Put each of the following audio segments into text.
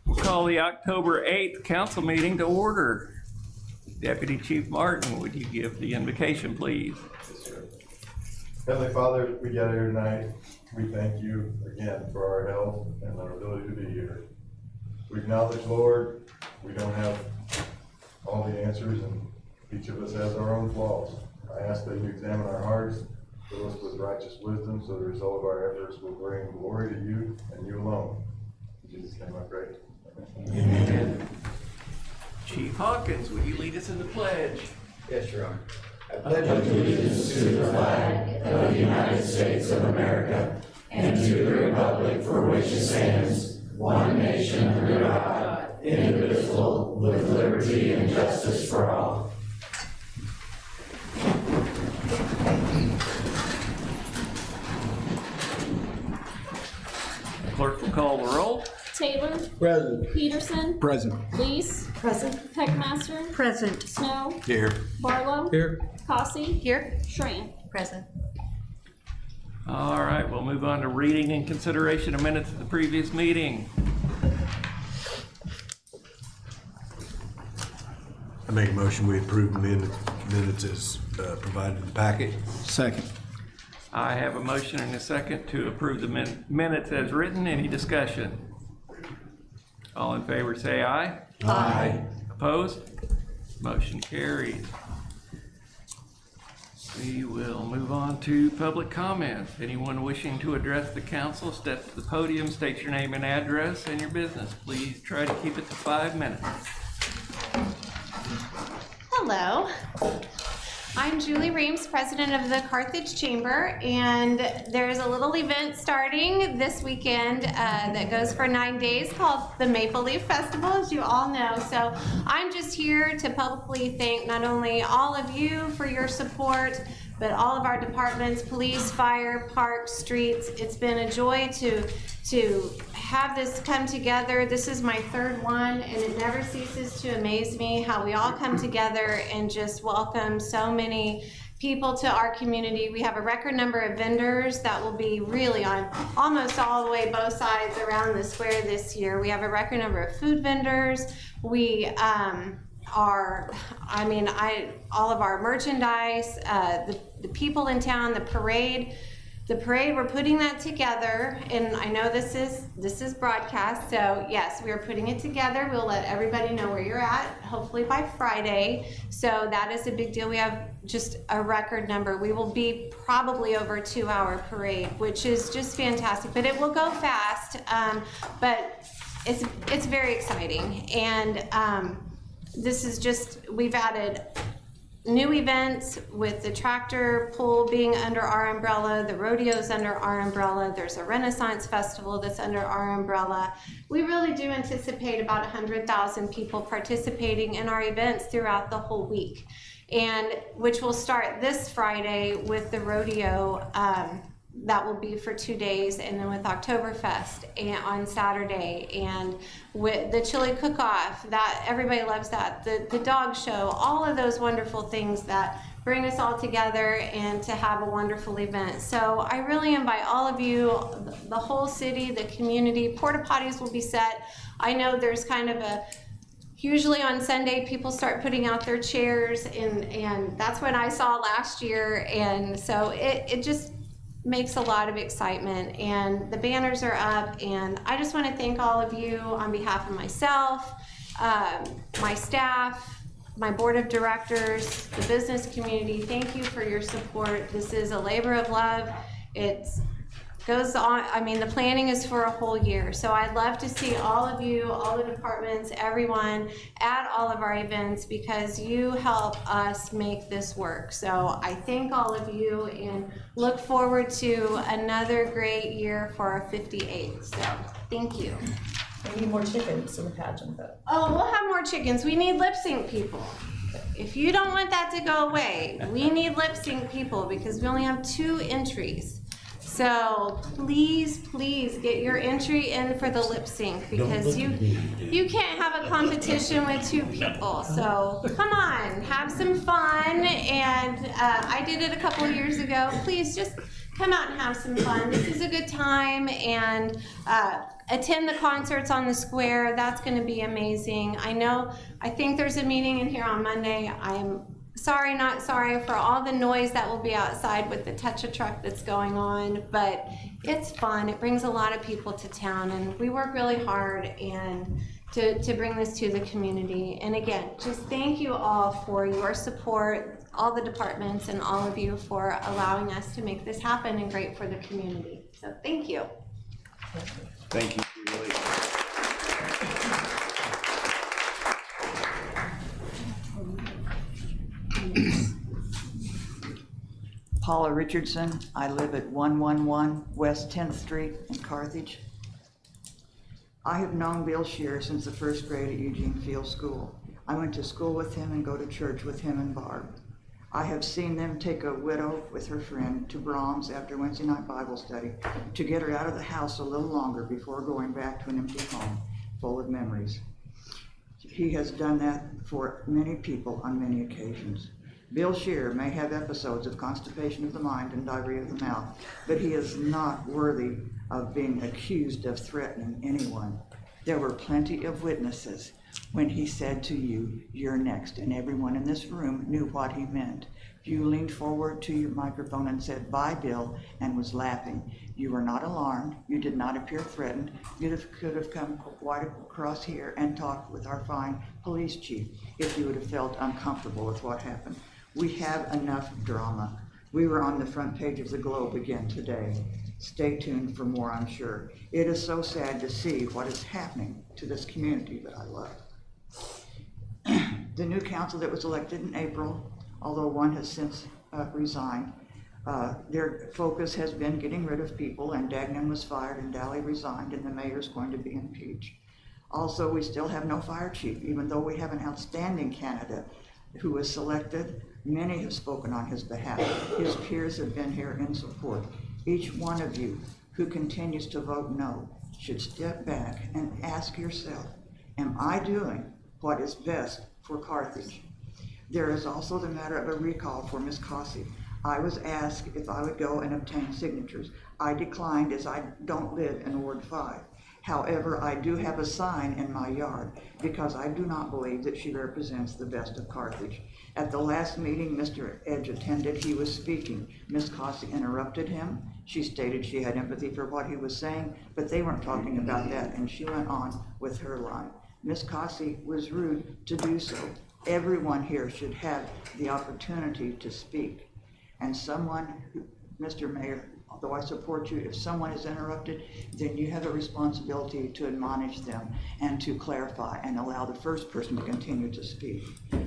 We'll call the October 8th council meeting to order. Deputy Chief Martin, would you give the invocation, please? Heavenly Father, we gather here tonight. We thank you again for our health and our ability to be here. We acknowledge, Lord, we don't have all the answers, and each of us has our own flaws. I ask that you examine our hearts, fill us with righteous wisdom, so the result of our efforts will bring glory to you and you alone. In Jesus' name I pray. Amen. Chief Hawkins, would you lead us in the pledge? Yes, Your Honor. I pledge allegiance to the flag of the United States of America and to the republic for which it stands, one nation under God, indivisible, with liberty and justice for all. Clerk will call the roll. Taylor. Present. Peterson. Present. Lees. Present. Peckmaster. Present. Snow. Here. Barlow. Here. Cossey. Here. Schran. Present. All right, we'll move on to reading and consideration of minutes of the previous meeting. I make a motion we approve minutes as provided in the packet. Second. I have a motion and a second to approve the minutes as written. Any discussion? All in favor say aye. Aye. Opposed? Motion carries. We will move on to public comments. Anyone wishing to address the council, step to the podium, state your name and address and your business. Please try to keep it to 5 minutes. Hello, I'm Julie Reams, president of the Carthage Chamber, and there's a little event starting this weekend that goes for 9 days called the Maple Leaf Festival, as you all know. So I'm just here to publicly thank not only all of you for your support, but all of our departments, police, fire, parks, streets. It's been a joy to have this come together. This is my third one, and it never ceases to amaze me how we all come together and just welcome so many people to our community. We have a record number of vendors that will be really on almost all the way both sides around the square this year. We have a record number of food vendors. We all of our merchandise, the people in town, the parade, we're putting that together, and I know this is broadcast, so yes, we are putting it together. We'll let everybody know where you're at, hopefully by Friday, so that is a big deal. We have just a record number. We will be probably over a 2-hour parade, which is just fantastic, but it will go fast, but it's very exciting, and this is just, we've added new events with the tractor pull being under our umbrella, the rodeo's under our umbrella, there's a Renaissance Festival that's under our umbrella. We really do anticipate about 100,000 people participating in our events throughout the whole week, and which will start this Friday with the rodeo. That will be for 2 days, and then with Oktoberfest on Saturday, and with the chili cook-off, that everybody loves that, the dog show, all of those wonderful things that bring us all together and to have a wonderful event. So I really invite all of you, the whole city, the community. Porta potties will be set. I know there's kind of usually on Sunday, people start putting out their chairs, and that's what I saw last year, and so it just makes a lot of excitement, and the banners are up, and I just want to thank all of you on behalf of myself, my staff, my board of directors, the business community. Thank you for your support. This is a labor of love. It goes on, I mean, the planning is for a whole year, so I'd love to see all of you, all the departments, everyone at all of our events, because you help us make this work. So I thank all of you and look forward to another great year for our 58th. So thank you. We need more chickens in the pageant, though. Oh, we'll have more chickens. We need lip sync people. If you don't want that to go away, we need lip sync people because we only have 2 entries. So please get your entry in for the lip sync, because you can't have a competition with 2 people. So come on, have some fun. And I did it a couple of years ago. Please just come out and have some fun. This is a good time, and attend the concerts on the square. That's going to be amazing. I think there's a meeting in here on Monday. I'm sorry, not sorry for all the noise that will be outside with the touch-a-truck that's going on, but it's fun. It brings a lot of people to town, and we work really hard and to bring this to the community. And again, just thank you all for your support, all the departments and all of you for allowing us to make this happen and great for the community. So thank you. Thank you, Julie. Paula Richardson. I live at 111 West 10th Street in Carthage. I have known Bill Scheer since the first grade at Eugene Field School. I went to school with him and go to church with him and Barb. I have seen them take a widow with her friend to Brahms after Wednesday night Bible study to get her out of the house a little longer before going back to an empty home full of memories. He has done that for many people on many occasions. Bill Scheer may have episodes of constipation of the mind and diarrhea of the mouth, but he is not worthy of being accused of threatening anyone. There were plenty of witnesses when he said to you, "You're next," and everyone in this room knew what he meant. You leaned forward to your microphone and said, "Bye, Bill," and was laughing. You were not alarmed. You did not appear threatened. You could have come right across here and talked with our fine police chief if you would have felt uncomfortable with what happened. We have enough drama. We were on the front page of the Globe again today. Stay tuned for more, I'm sure. It is so sad to see what is happening to this community that I love. The new council that was elected in April, although one has since resigned, their focus has been getting rid of people, and Dagnan was fired and Daly resigned, and the mayor's going to be impeached. Also, we still have no fire chief, even though we have an outstanding candidate who was selected. Many have spoken on his behalf. His peers have been here in support. Each one of you who continues to vote no should step back and ask yourself, am I doing what is best for Carthage? There is also the matter of a recall for Ms. Cossey. I was asked if I would go and obtain signatures. I declined as I don't live in Ward 5. However, I do have a sign in my yard because I do not believe that she represents the best of Carthage. At the last meeting Mr. Edge attended, he was speaking. Ms. Cossey interrupted him. She stated she had empathy for what he was saying, but they weren't talking about that, and she went on with her line. Ms. Cossey was rude to do so. Everyone here should have the opportunity to speak. And someone, Mr. Mayor, although I support you, if someone is interrupted, then you have a responsibility to admonish them and to clarify and allow the first person to continue to speak.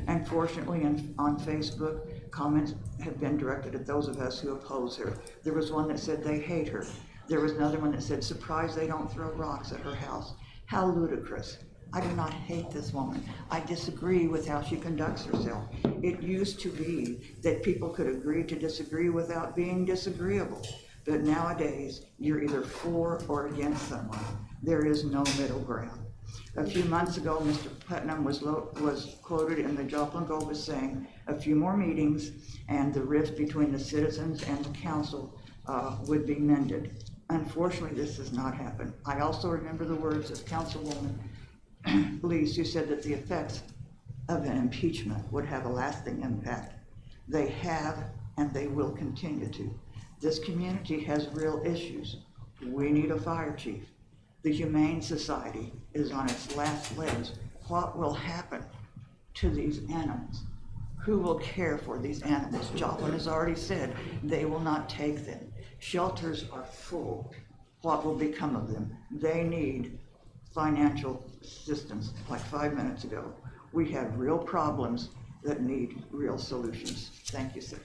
Unfortunately, on Facebook, comments have been directed at those of us who oppose her. There was one that said they hate her. There was another one that said, surprised they don't throw rocks at her house. How ludicrous. I do not hate this woman. I disagree with how she conducts herself. It used to be that people could agree to disagree without being disagreeable. But nowadays, you're either for or against someone. There is no middle ground. A few months ago, Mr. Putnam was quoted in the Joplin Globe as saying, a few more meetings and the rift between the citizens and the council would be mended. Unfortunately, this has not happened. I also remember the words of Councilwoman Lees, who said that the effects of an impeachment would have a lasting impact. They have, and they will continue to. This community has real issues. We need a fire chief. The Humane Society is on its last legs. What will happen to these animals? Who will care for these animals? Joplin has already said they will not take them. Shelters are full. What will become of them? They need financial assistance. Like 5 minutes ago, we have real problems that need real solutions. Thank you, sir.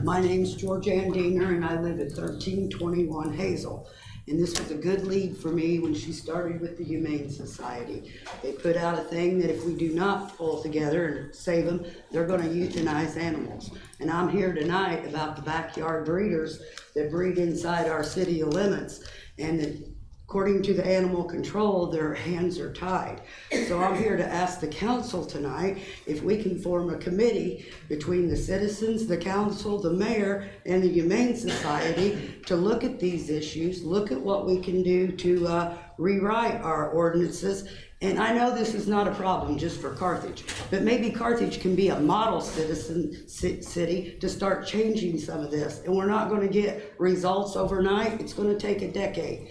My name's George Ann Diener, and I live at 1321 Hazel. And this was a good lead for me when she started with the Humane Society. They put out a thing that if we do not pull together and save them, they're going to euthanize animals. And I'm here tonight about the backyard breeders that breed inside our city limits. And the according to the animal control, their hands are tied. So I'm here to ask the council tonight if we can form a committee between the citizens, the council, the mayor, and the Humane Society to look at these issues, look at what we can do to rewrite our ordinances. And I know this is not a problem just for Carthage, but maybe Carthage can be a model city to start changing some of this. And we're not gonna get results overnight, it's gonna take a decade.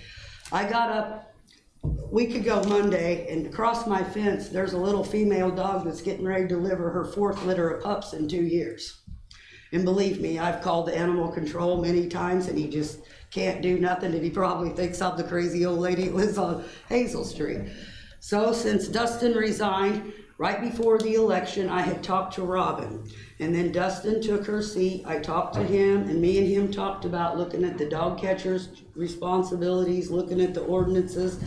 I got up a week ago Monday, and across my fence, there's a little female dog that's getting ready to deliver her 4th litter of pups in 2 years. And believe me, I've called the animal control many times, and he just can't do nothing, and he probably thinks I'm the crazy old lady that lives on Hazel Street. So since Dustin resigned, right before the election, I had talked to Robin. And then Dustin took her seat, I talked to him, and me and him talked about looking at the dog catcher's responsibilities, looking at the ordinances.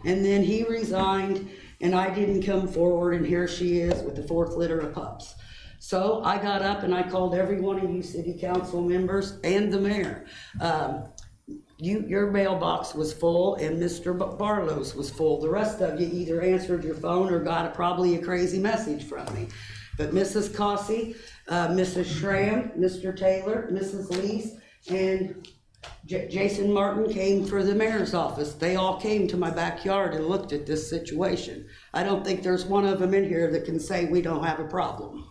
And then he resigned, and I didn't come forward, and here she is with the 4th litter of pups. So I got up and I called every one of you city council members and the mayor. Your mailbox was full and Mr. Barlow's was full. The rest of you either answered your phone or got probably a crazy message from me. But Mrs. Cossey, Mrs. Schramm, Mr. Taylor, Mrs. Lees, and Jason Martin came for the mayor's office. They all came to my backyard and looked at this situation. I don't think there's one of them in here that can say we don't have a problem.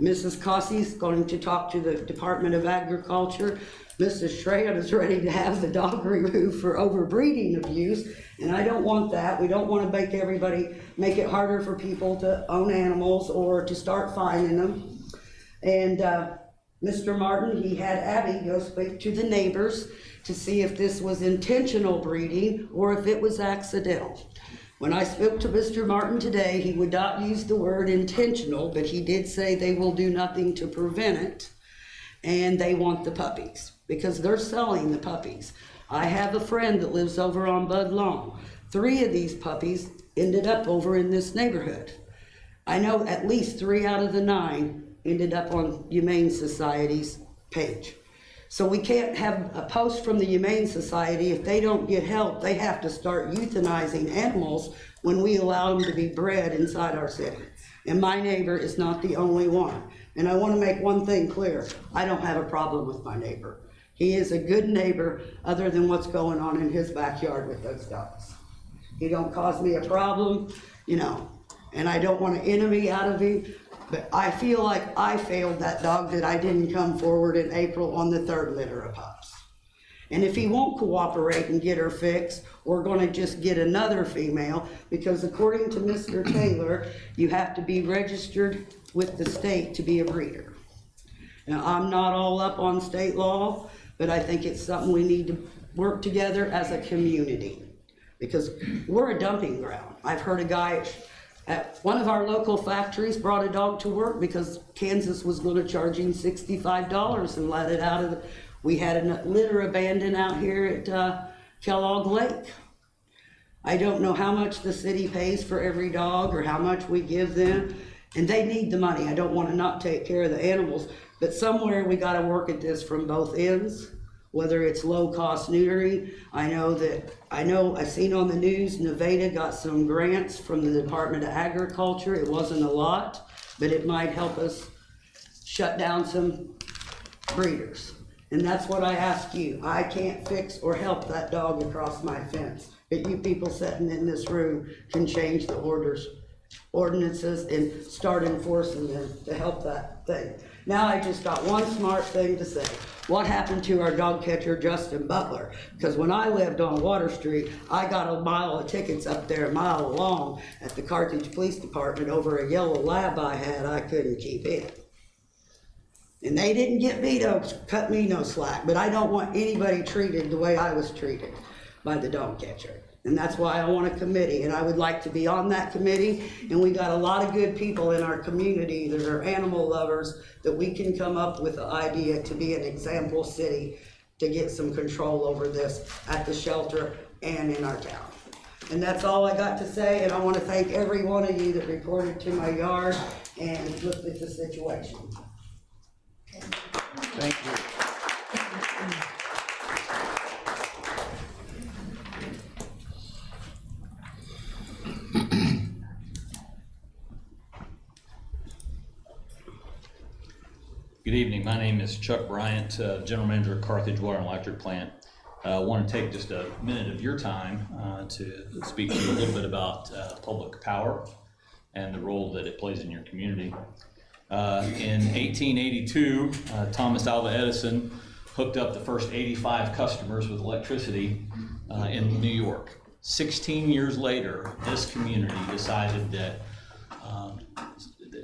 Mrs. Cossey's going to talk to the Department of Agriculture. Mrs. Schramm is ready to have the dog removed for overbreeding abuse, and I don't want that. We don't want to make it harder for people to own animals or to start fining them. And Mr. Martin, he had Abby go speak to the neighbors to see if this was intentional breeding or if it was accidental. When I spoke to Mr. Martin today, he would not use the word intentional, but he did say they will do nothing to prevent it, and they want the puppies because they're selling the puppies. I have a friend that lives over on Bud Long. 3 of these puppies ended up over in this neighborhood. I know at least 3 out of the 9 ended up on Humane Society's page. So we can't have a post from the Humane Society. If they don't get help, they have to start euthanizing animals when we allow them to be bred inside our city. And my neighbor is not the only one. And I want to make one thing clear. I don't have a problem with my neighbor. He is a good neighbor other than what's going on in his backyard with those dogs. He don't cause me a problem, and I don't want an enemy out of him. But I feel like I failed that dog that I didn't come forward in April on the 3rd litter of pups. And if he won't cooperate and get her fixed, we're gonna just get another female, because according to Mr. Taylor, you have to be registered with the state to be a breeder. Now, I'm not all up on state law, but I think it's something we need to work together as a community, because we're a dumping ground. I've heard a guy at one of our local factories brought a dog to work because Kansas was going to charge him $65 and let it out of we had a litter abandoned out here at Kellogg Lake. I don't know how much the city pays for every dog or how much we give them, and they need the money. I don't want to not take care of the animals, but somewhere we got to work at this from both ends, whether it's low-cost neutering. I've seen on the news, Nevada got some grants from the Department of Agriculture. It wasn't a lot, but it might help us shut down some breeders. And that's what I ask you. I can't fix or help that dog across my fence, but you people sitting in this room can change the ordinances and start enforcing them to help that thing. Now I just got one smart thing to say. What happened to our dog catcher, Justin Butler? Because when I lived on Water Street, I got a mile of tickets up there, a mile long, at the Carthage Police Department over a yellow lab I had I couldn't keep in. And they didn't get me to cut me no slack, but I don't want anybody treated the way I was treated by the dog catcher. And that's why I want a committee, and I would like to be on that committee. And we got a lot of good people in our community that are animal lovers that we can come up with an idea to be an example city to get some control over this at the shelter and in our town. And that's all I got to say, and I want to thank every one of you that reported to my yard and looked at the situation. Thank you. Good evening. My name is Chuck Bryant, General Manager of Carthage Water and Electric Plant. I want to take just a minute of your time to speak to you a little bit about public power and the role that it plays in your community. In 1882, Thomas Alva Edison hooked up the first 85 customers with electricity in New York. 16 years later, this community decided that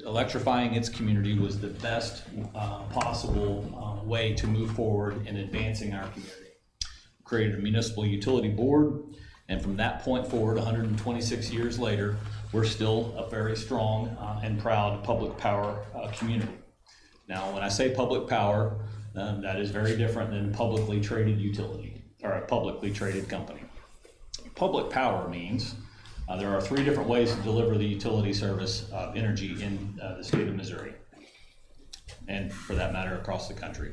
electrifying its community was the best possible way to move forward in advancing our community. Created a municipal utility board, and from that point forward, 126 years later, we're still a very strong and proud public power community. Now, when I say public power, that is very different than publicly traded utility or a publicly traded company. Public power means there are 3 different ways to deliver the utility service of energy in the state of Missouri, and for that matter, across the country.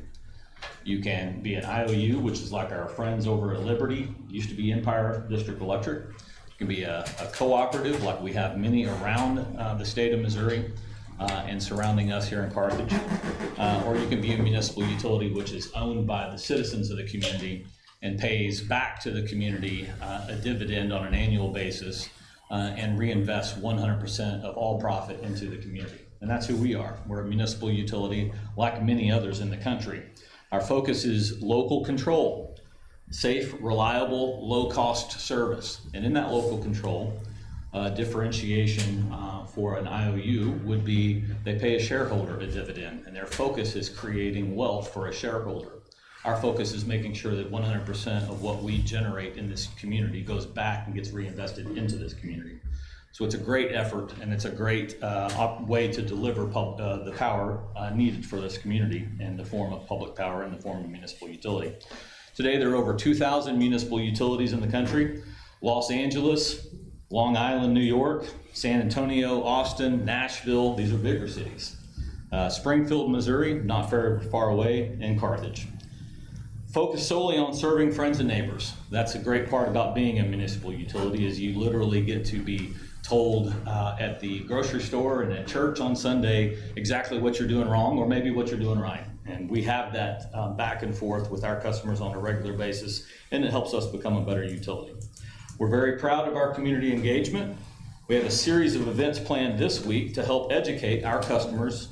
You can be an IOU, which is like our friends over at Liberty, used to be Empire District Electric. You can be a cooperative, like we have many around the state of Missouri and surrounding us here in Carthage. Or you can be a municipal utility, which is owned by the citizens of the community and pays back to the community a dividend on an annual basis and reinvests 100% of all profit into the community. And that's who we are. We're a municipal utility like many others in the country. Our focus is local control, safe, reliable, low-cost service. And in that local control, differentiation for an IOU would be they pay a shareholder a dividend, and their focus is creating wealth for a shareholder. Our focus is making sure that 100% of what we generate in this community goes back and gets reinvested into this community. So it's a great effort, and it's a great way to deliver the power needed for this community in the form of public power, in the form of municipal utility. Today, there are over 2,000 municipal utilities in the country. Los Angeles, Long Island, New York, San Antonio, Austin, Nashville, these are bigger cities. Springfield, Missouri, not very far away, and Carthage. Focus solely on serving friends and neighbors. That's a great part about being a municipal utility, is you literally get to be told at the grocery store and at church on Sunday exactly what you're doing wrong or maybe what you're doing right. And we have that back and forth with our customers on a regular basis, and it helps us become a better utility. We're very proud of our community engagement. We have a series of events planned this week to help educate our customers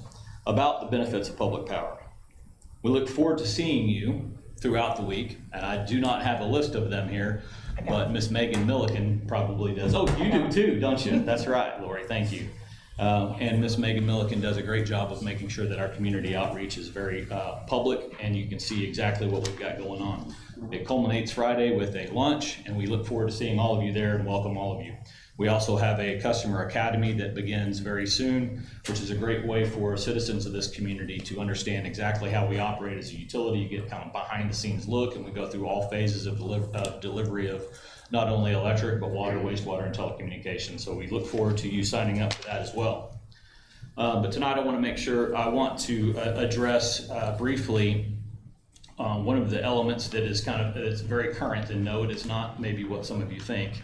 about the benefits of public power. We look forward to seeing you throughout the week, and I do not have a list of them here, but Miss Megan Milliken probably does. Oh, you do too, don't you? That's right, Lori, thank you. And Miss Megan Milliken does a great job of making sure that our community outreach is very public, and you can see exactly what we've got going on. It culminates Friday with a lunch, and we look forward to seeing all of you there and welcome all of you. We also have a customer academy that begins very soon, which is a great way for citizens of this community to understand exactly how we operate as a utility. You get kind of behind the scenes look, and we go through all phases of delivery of not only electric, but water, wastewater, and telecommunications. So we look forward to you signing up for that as well. But tonight I want to address briefly one of the elements that is it's very current, and no, it is not maybe what some of you think.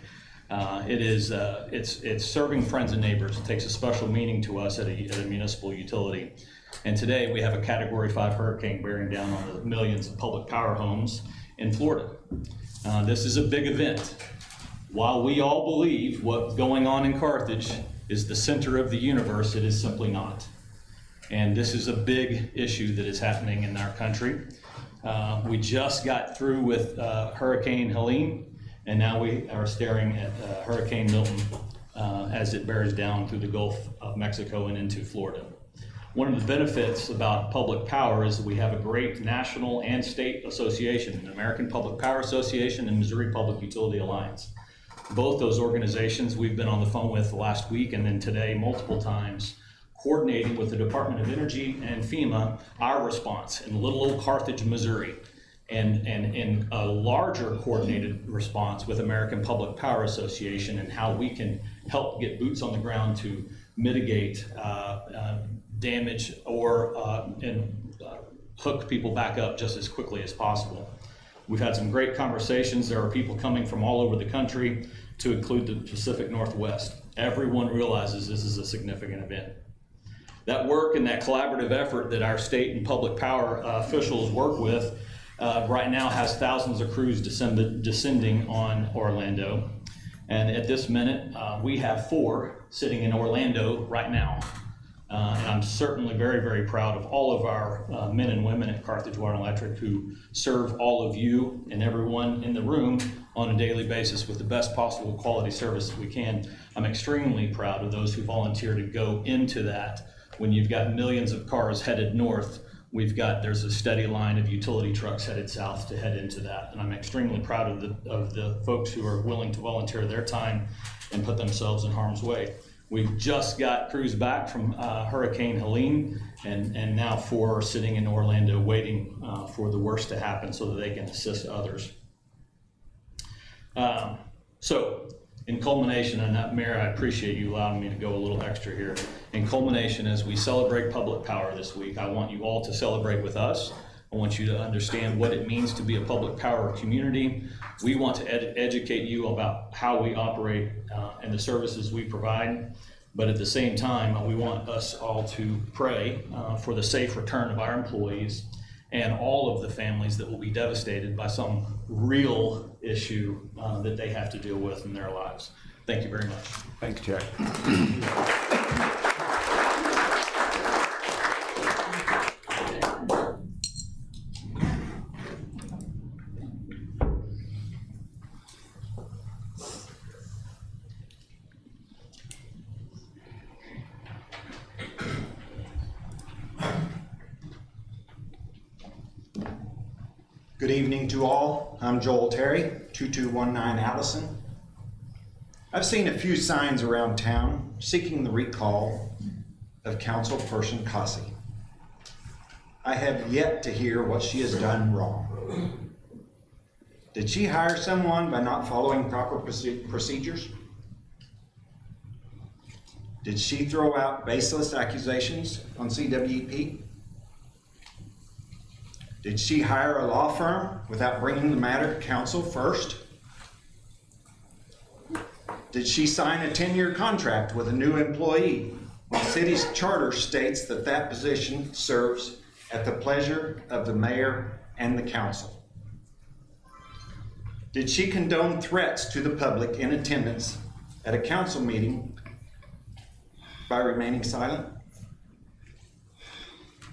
It's serving friends and neighbors. It takes a special meaning to us at a municipal utility. And today we have a Category 5 hurricane bearing down on the millions of public power homes in Florida. This is a big event. While we all believe what's going on in Carthage is the center of the universe, it is simply not. And this is a big issue that is happening in our country. We just got through with Hurricane Helene, and now we are staring at Hurricane Milton as it bears down through the Gulf of Mexico and into Florida. One of the benefits about public power is that we have a great national and state association, the American Public Power Association and Missouri Public Utility Alliance. Both those organizations we've been on the phone with the last week and then today multiple times, coordinating with the Department of Energy and FEMA, our response in little old Carthage, Missouri, and in a larger coordinated response with American Public Power Association and how we can help get boots on the ground to mitigate damage or hook people back up just as quickly as possible. We've had some great conversations. There are people coming from all over the country to include the Pacific Northwest. Everyone realizes this is a significant event. That work and that collaborative effort that our state and public power officials work with right now has thousands of crews descending on Orlando. And at this minute, we have 4 sitting in Orlando right now. And I'm certainly very, very proud of all of our men and women at Carthage Water and Electric who serve all of you and everyone in the room on a daily basis with the best possible quality service that we can. I'm extremely proud of those who volunteer to go into that. When you've got millions of cars headed north, there's a steady line of utility trucks headed south to head into that. And I'm extremely proud of the folks who are willing to volunteer their time and put themselves in harm's way. We've just got crews back from Hurricane Helene, and now 4 are sitting in Orlando waiting for the worst to happen so that they can assist others. So, in culmination, and Mayor, I appreciate you allowing me to go a little extra here. In culmination, as we celebrate public power this week, I want you all to celebrate with us. I want you to understand what it means to be a public power community. We want to educate you about how we operate and the services we provide. But at the same time, we want us all to pray for the safe return of our employees and all of the families that will be devastated by some real issue that they have to deal with in their lives. Thank you very much. Thanks, Jack. Good evening to all. I'm Joel Terry, 2219 Allison. I've seen a few signs around town seeking the recall of Councilperson Cassi. I have yet to hear what she has done wrong. Did she hire someone by not following proper procedures? Did she throw out baseless accusations on CWEP? Did she hire a law firm without bringing the matter to council first? Did she sign a 10-year contract with a new employee when the city's charter states that that position serves at the pleasure of the mayor and the council? Did she condone threats to the public in attendance at a council meeting by remaining silent?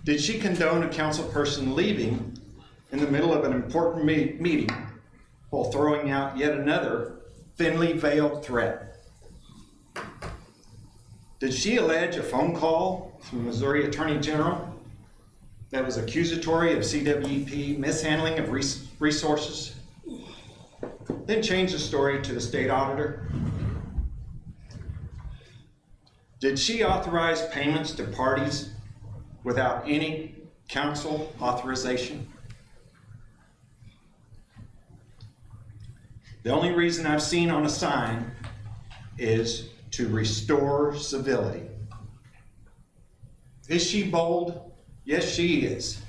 Did she condone a council person leaving in the middle of an important meeting while throwing out yet another thinly veiled threat? Did she allege a phone call from the Missouri Attorney General that was accusatory of CWEP mishandling of resources, then change the story to the state auditor? Did she authorize payments to parties without any council authorization? The only reason I've seen on a sign is to restore civility. Is she bold? Yes, she is.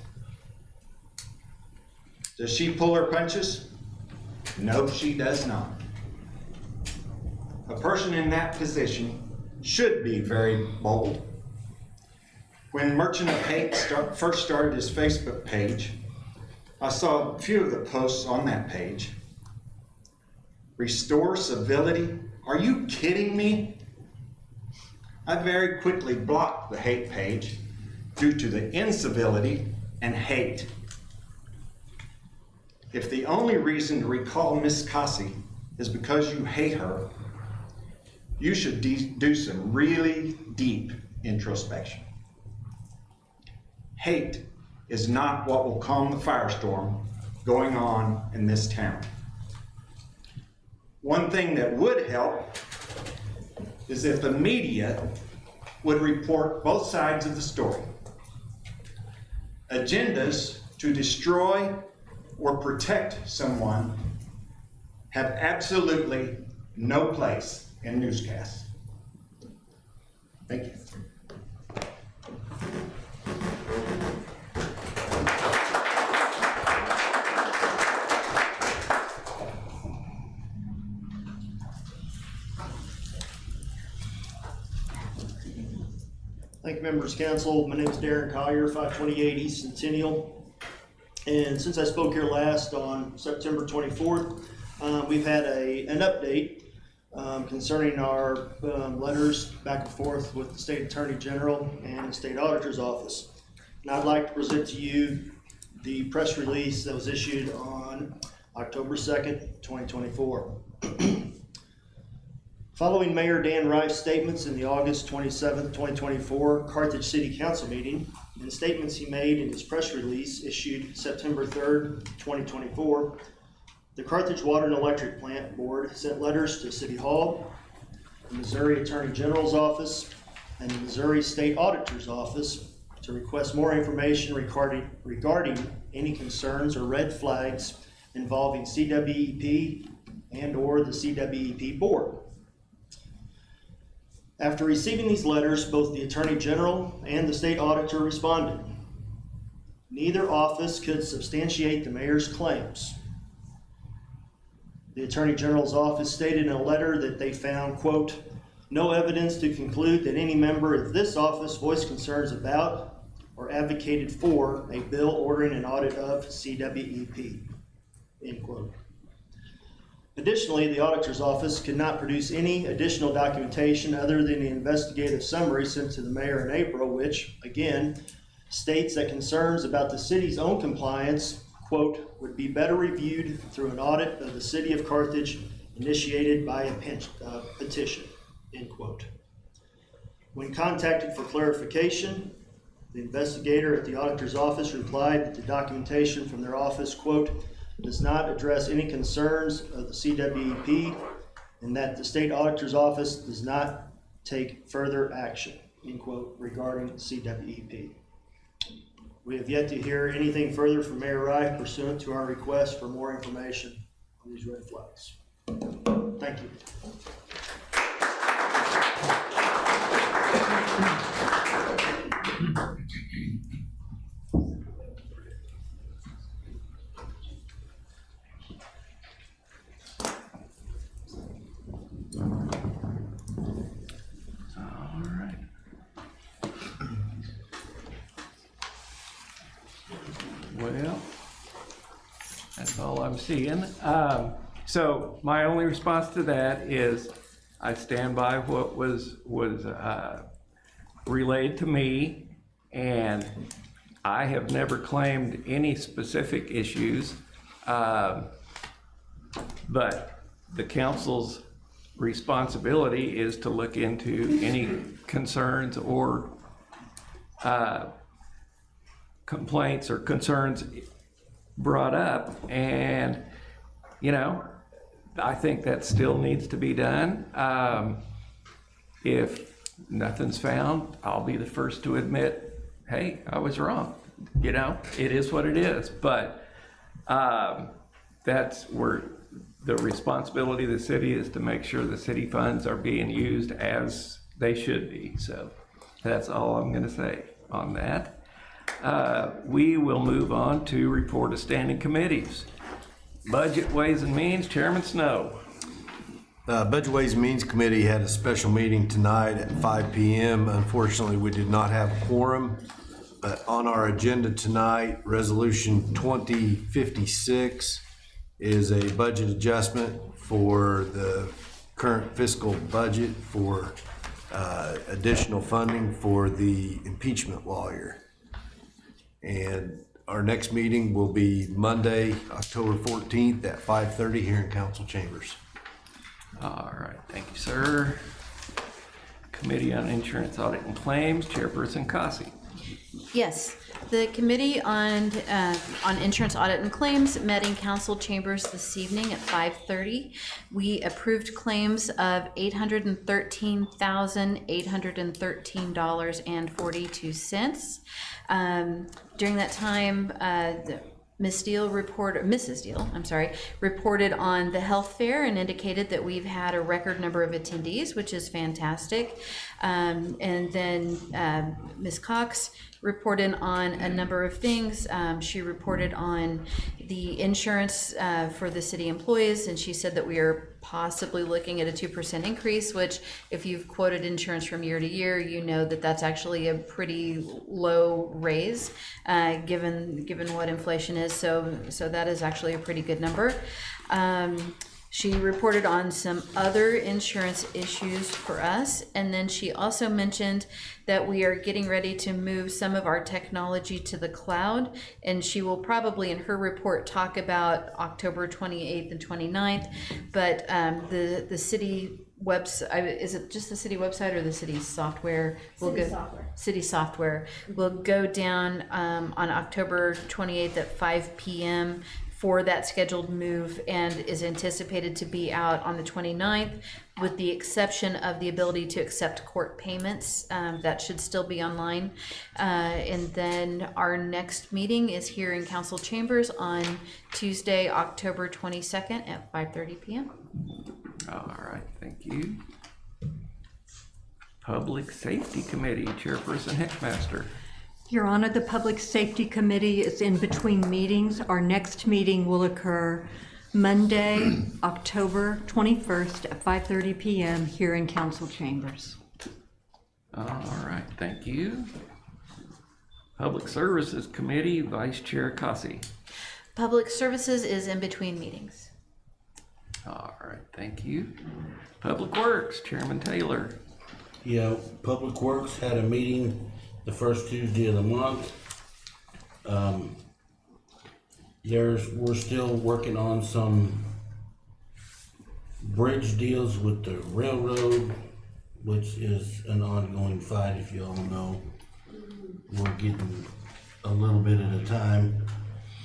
Does she pull her punches? No, she does not. A person in that position should be very bold. When Merchant of Hate first started his Facebook page, I saw a few of the posts on that page. Restore civility? Are you kidding me? I very quickly blocked the hate page due to the incivility and hate. If the only reason to recall Miss Cassi is because you hate her, you should do some really deep introspection. Hate is not what will calm the firestorm going on in this town. One thing that would help is if the media would report both sides of the story. Agendas to destroy or protect someone have absolutely no place in newscasts. Thank you. Thank you, members of council. My name is Darren Collier, 528 East Centennial. And since I spoke here last on September 24th, we've had an update concerning our letters back and forth with the State Attorney General and the State Auditor's Office. And I'd like to present to you the press release that was issued on October 2nd, 2024. Following Mayor Dan Rife's statements in the August 27th, 2024 Carthage City Council meeting and statements he made in his press release issued September 3rd, 2024, the Carthage Water and Electric Plant Board sent letters to City Hall, the Missouri Attorney General's Office, and the Missouri State Auditor's Office to request more information regarding any concerns or red flags involving CWEP and/or the CWEP Board. After receiving these letters, both the Attorney General and the State Auditor responded. Neither office could substantiate the mayor's claims. The Attorney General's office stated in a letter that they found, quote, no evidence to conclude that any member of this office voiced concerns about or advocated for a bill ordering an audit of CWEP, end quote. Additionally, the auditor's office could not produce any additional documentation other than the investigative summary sent to the mayor in April, which, again, states that concerns about the city's own compliance, quote, would be better reviewed through an audit of the city of Carthage initiated by a petition, end quote. When contacted for clarification, the investigator at the auditor's office replied that the documentation from their office, quote, does not address any concerns of the CWEP and that the state auditor's office does not take further action, end quote, regarding CWEP. We have yet to hear anything further from Mayor Rife pursuant to our request for more information on these red flags. Thank you. Well, that's all I'm seeing. So my only response to that is I stand by what was relayed to me, and I have never claimed any specific issues. But the council's responsibility is to look into any concerns or complaints or concerns brought up, and I think that still needs to be done. If nothing's found, I'll be the first to admit, hey, I was wrong. It is what it is. But that's where the responsibility of the city is to make sure the city funds are being used as they should be. So that's all I'm going to say on that. We will move on to report of standing committees. Budget, Ways and Means, Chairman Snow. Budget Ways and Means Committee had a special meeting tonight at 5 p.m. Unfortunately, we did not have a quorum, but on our agenda tonight, Resolution 2056 is a budget adjustment for the current fiscal budget for additional funding for the impeachment lawyer. And our next meeting will be Monday, October 14th at 5:30 here in council chambers. All right, thank you, sir. Committee on Insurance Audit and Claims, Chairperson Cossey. Yes, the Committee on Insurance Audit and Claims met in council chambers this evening at 5:30. We approved claims of $813,813.42. During that time, Mrs. Deal reported on the health fair and indicated that we've had a record number of attendees, which is fantastic. And then Ms. Cox reported on a number of things. She reported on the insurance for the city employees, and she said that we are possibly looking at a 2% increase, which if you've quoted insurance from year to year, you know that that's actually a pretty low raise given what inflation is. So that is actually a pretty good number. She reported on some other insurance issues for us, and then she also mentioned that we are getting ready to move some of our technology to the cloud, and she will probably in her report talk about October 28th and 29th, but the city website, is it just the city website or the city software? City software will go down on October 28th at 5 p.m. for that scheduled move, and is anticipated to be out on the 29th, with the exception of the ability to accept court payments. That should still be online. And then our next meeting is here in council chambers on Tuesday, October 22nd at 5:30 p.m. All right, thank you. Public Safety Committee, Chairperson Heckmaster. Your Honor, the Public Safety Committee is in between meetings. Our next meeting will occur Monday, October 21st at 5:30 p.m. here in council chambers. All right, thank you. Public Services Committee, Vice Chair Cossie. Public Services is in between meetings. All right, thank you. Public Works, Chairman Taylor. Yeah, Public Works had a meeting the first Tuesday of the month. We're still working on some bridge deals with the railroad, which is an ongoing fight, if you all know. We're getting a little bit at a time,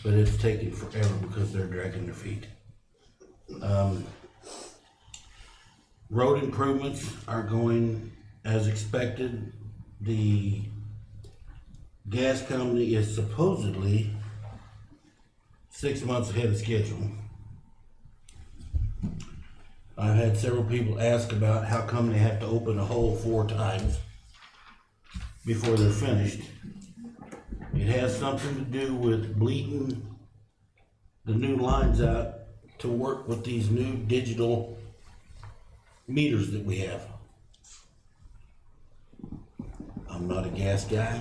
but it's taking forever because they're dragging their feet. Road improvements are going as expected. The gas company is supposedly 6 months ahead of schedule. I've had several people ask about how come they have to open a hole 4 times before they're finished. It has something to do with bleeding the new lines out to work with these new digital meters that we have. I'm not a gas guy.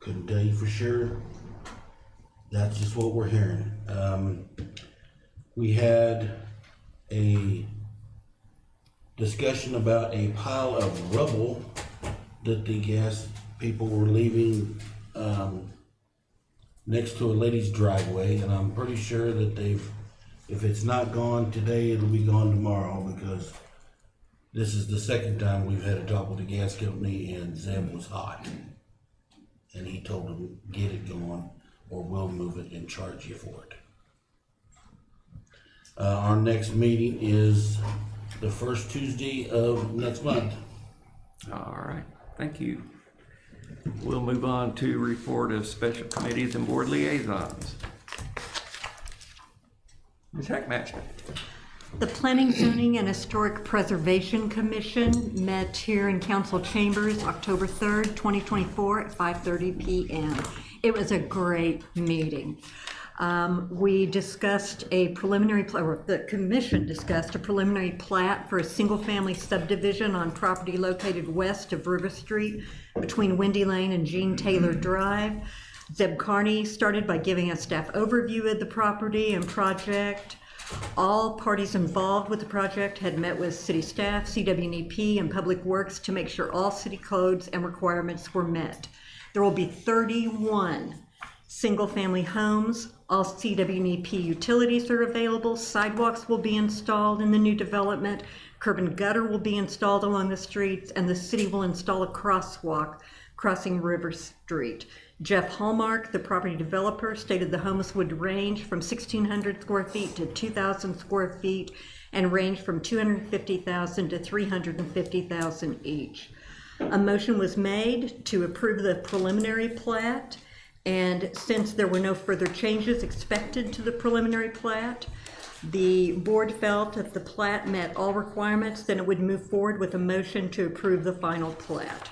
Couldn't tell you for sure. That's just what we're hearing. We had a discussion about a pile of rubble that the gas people were leaving next to a lady's driveway, and I'm pretty sure that if it's not gone today, it'll be gone tomorrow, because this is the second time we've had a talk with the gas company, and Zeb was hot. And he told them, get it going, or we'll move it and charge you for it. Our next meeting is the first Tuesday of next month. All right, thank you. We'll move on to report of special committees and board liaisons. Ms. Heckmaster. The Planning, Zoning, and Historic Preservation Commission met here in council chambers October 3rd, 2024 at 5:30 p.m. It was a great meeting. We discussed a preliminary, or the commission discussed a preliminary plat for a single-family subdivision on property located west of River Street between Windy Lane and Gene Taylor Drive. Zeb Carney started by giving a staff overview of the property and project. All parties involved with the project had met with city staff, CWNEP, and Public Works to make sure all city codes and requirements were met. There will be 31 single-family homes. All CWNEP utilities are available. Sidewalks will be installed in the new development. Curb and gutter will be installed along the streets, and the city will install a crosswalk crossing River Street. Jeff Hallmark, the property developer, stated the homes would range from 1,600 square feet to 2,000 square feet and range from 250,000 to 350,000 each. A motion was made to approve the preliminary plat, and since there were no further changes expected to the preliminary plat, the board felt if the plat met all requirements, then it would move forward with a motion to approve the final plat.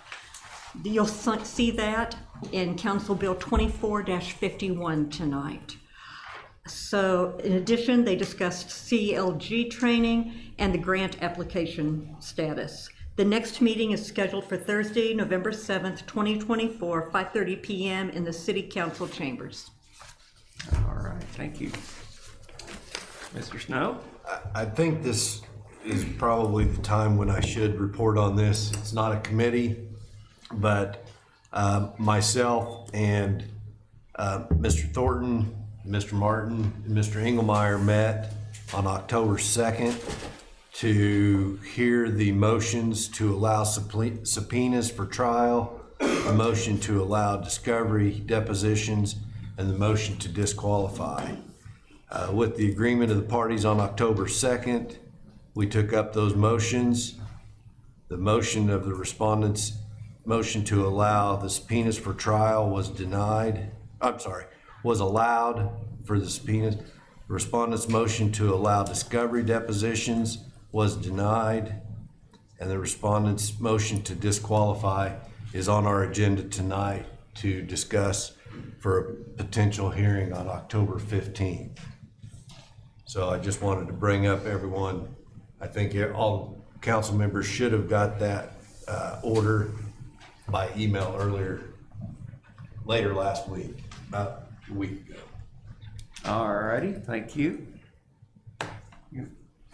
You'll see that in Council Bill 24-51 tonight. So in addition, they discussed CLG training and the grant application status. The next meeting is scheduled for Thursday, November 7th, 2024, 5:30 PM in the City Council chambers. All right, thank you. Mr. Snow? I think this is probably the time when I should report on this. It's not a committee, but myself and Mr. Thornton, Mr. Martin, and Mr. Engelmeyer met on October 2nd to hear the motions to allow subpoenas for trial, a motion to allow discovery depositions, and the motion to disqualify. With the agreement of the parties on October 2nd, we took up those motions. The motion of the respondents' motion to allow the subpoenas for trial was denied. Was allowed for the subpoenas. The respondents' motion to allow discovery depositions was denied. And the respondents' motion to disqualify is on our agenda tonight to discuss for a potential hearing on October 15th. So I just wanted to bring up everyone. I think all council members should have got that order by email later last week, about a week ago. All righty, thank you.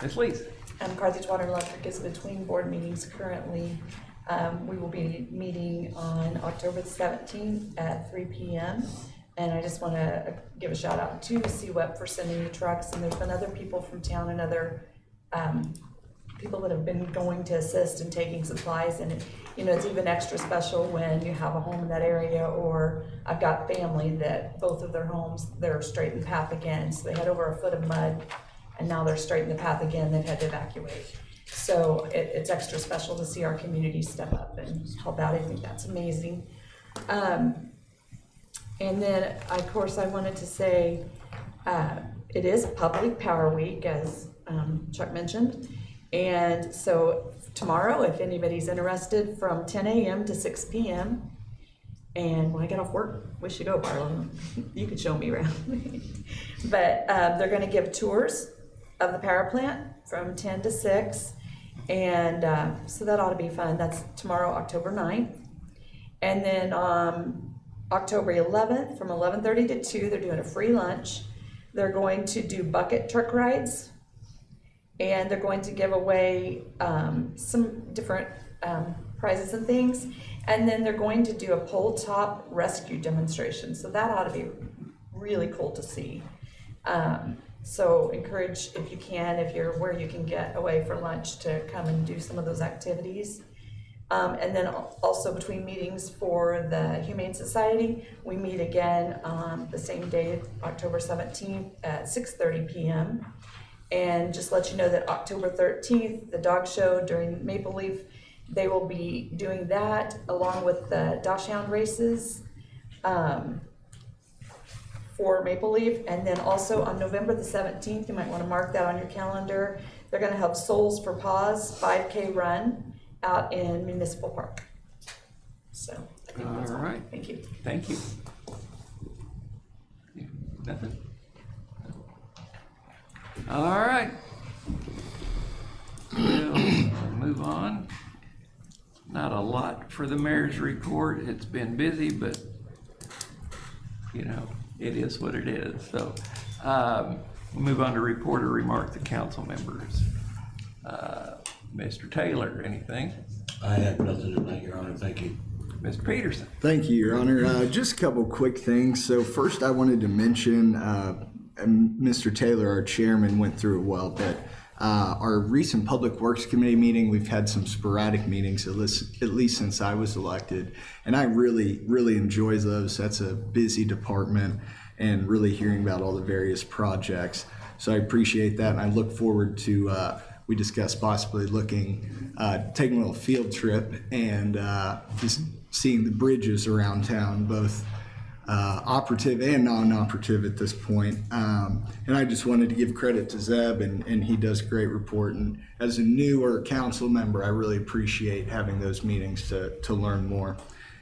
Ms. Lees? Carthage Water and Electric is between board meetings currently. We will be meeting on October 17th at 3 p.m. And I just want to give a shout out to CWEP for sending the trucks. And there's been other people from town and other people that have been going to assist and taking supplies. And it's even extra special when you have a home in that area, or I've got family that both of their homes, they're straight in the path again. So they had over a foot of mud and now they're straight in the path again. They've had to evacuate. So it's extra special to see our community step up and help out. I think that's amazing. And then, of course, I wanted to say it is Public Power Week, as Chuck mentioned. And so tomorrow, if anybody's interested, from 10 a.m. to 6 p.m. And when I get off work, we should go, Barlow. You could show me around. But they're going to give tours of the power plant from 10 to 6. And so that ought to be fun. That's tomorrow, October 9th. And then October 11th, from 11:30 to 2, they're doing a free lunch. They're going to do bucket truck rides, and they're going to give away some different prizes and things. And then they're going to do a pole top rescue demonstration. So that ought to be really cool to see. So encourage, if you can, if you're where you can get away for lunch, to come and do some of those activities. And then also between meetings for the Humane Society, we meet again the same day, October 17th at 6:30 p.m. And just let you know that October 13th, the dog show during Maple Leaf, they will be doing that along with the Dachshund races for Maple Leaf. And then also on November the 17th, you might want to mark that on your calendar, they're going to have Souls for Paws 5K run out in Municipal Park. So I think that's all. Right. Thank you. Thank you. Nothing? All right. We'll move on. Not a lot for the mayor's report. It's been busy, but it is what it is. So we'll move on to report or remark the council members. Mr. Taylor, anything? I have nothing tonight, Your Honor. Thank you. Mr. Peterson? Thank you, Your Honor. Just a couple quick things. So first, I wanted to mention, Mr. Taylor, our chairman, went through it well, but our recent Public Works Committee meeting, we've had some sporadic meetings, at least since I was elected, and I really, really enjoy those. That's a busy department, and really hearing about all the various projects. So I appreciate that, and I look forward to we discussed possibly taking a little field trip and just seeing the bridges around town, both operative and non-operative at this point. And I just wanted to give credit to Zeb, and he does a great report. And as a newer council member, I really appreciate having those meetings to learn more.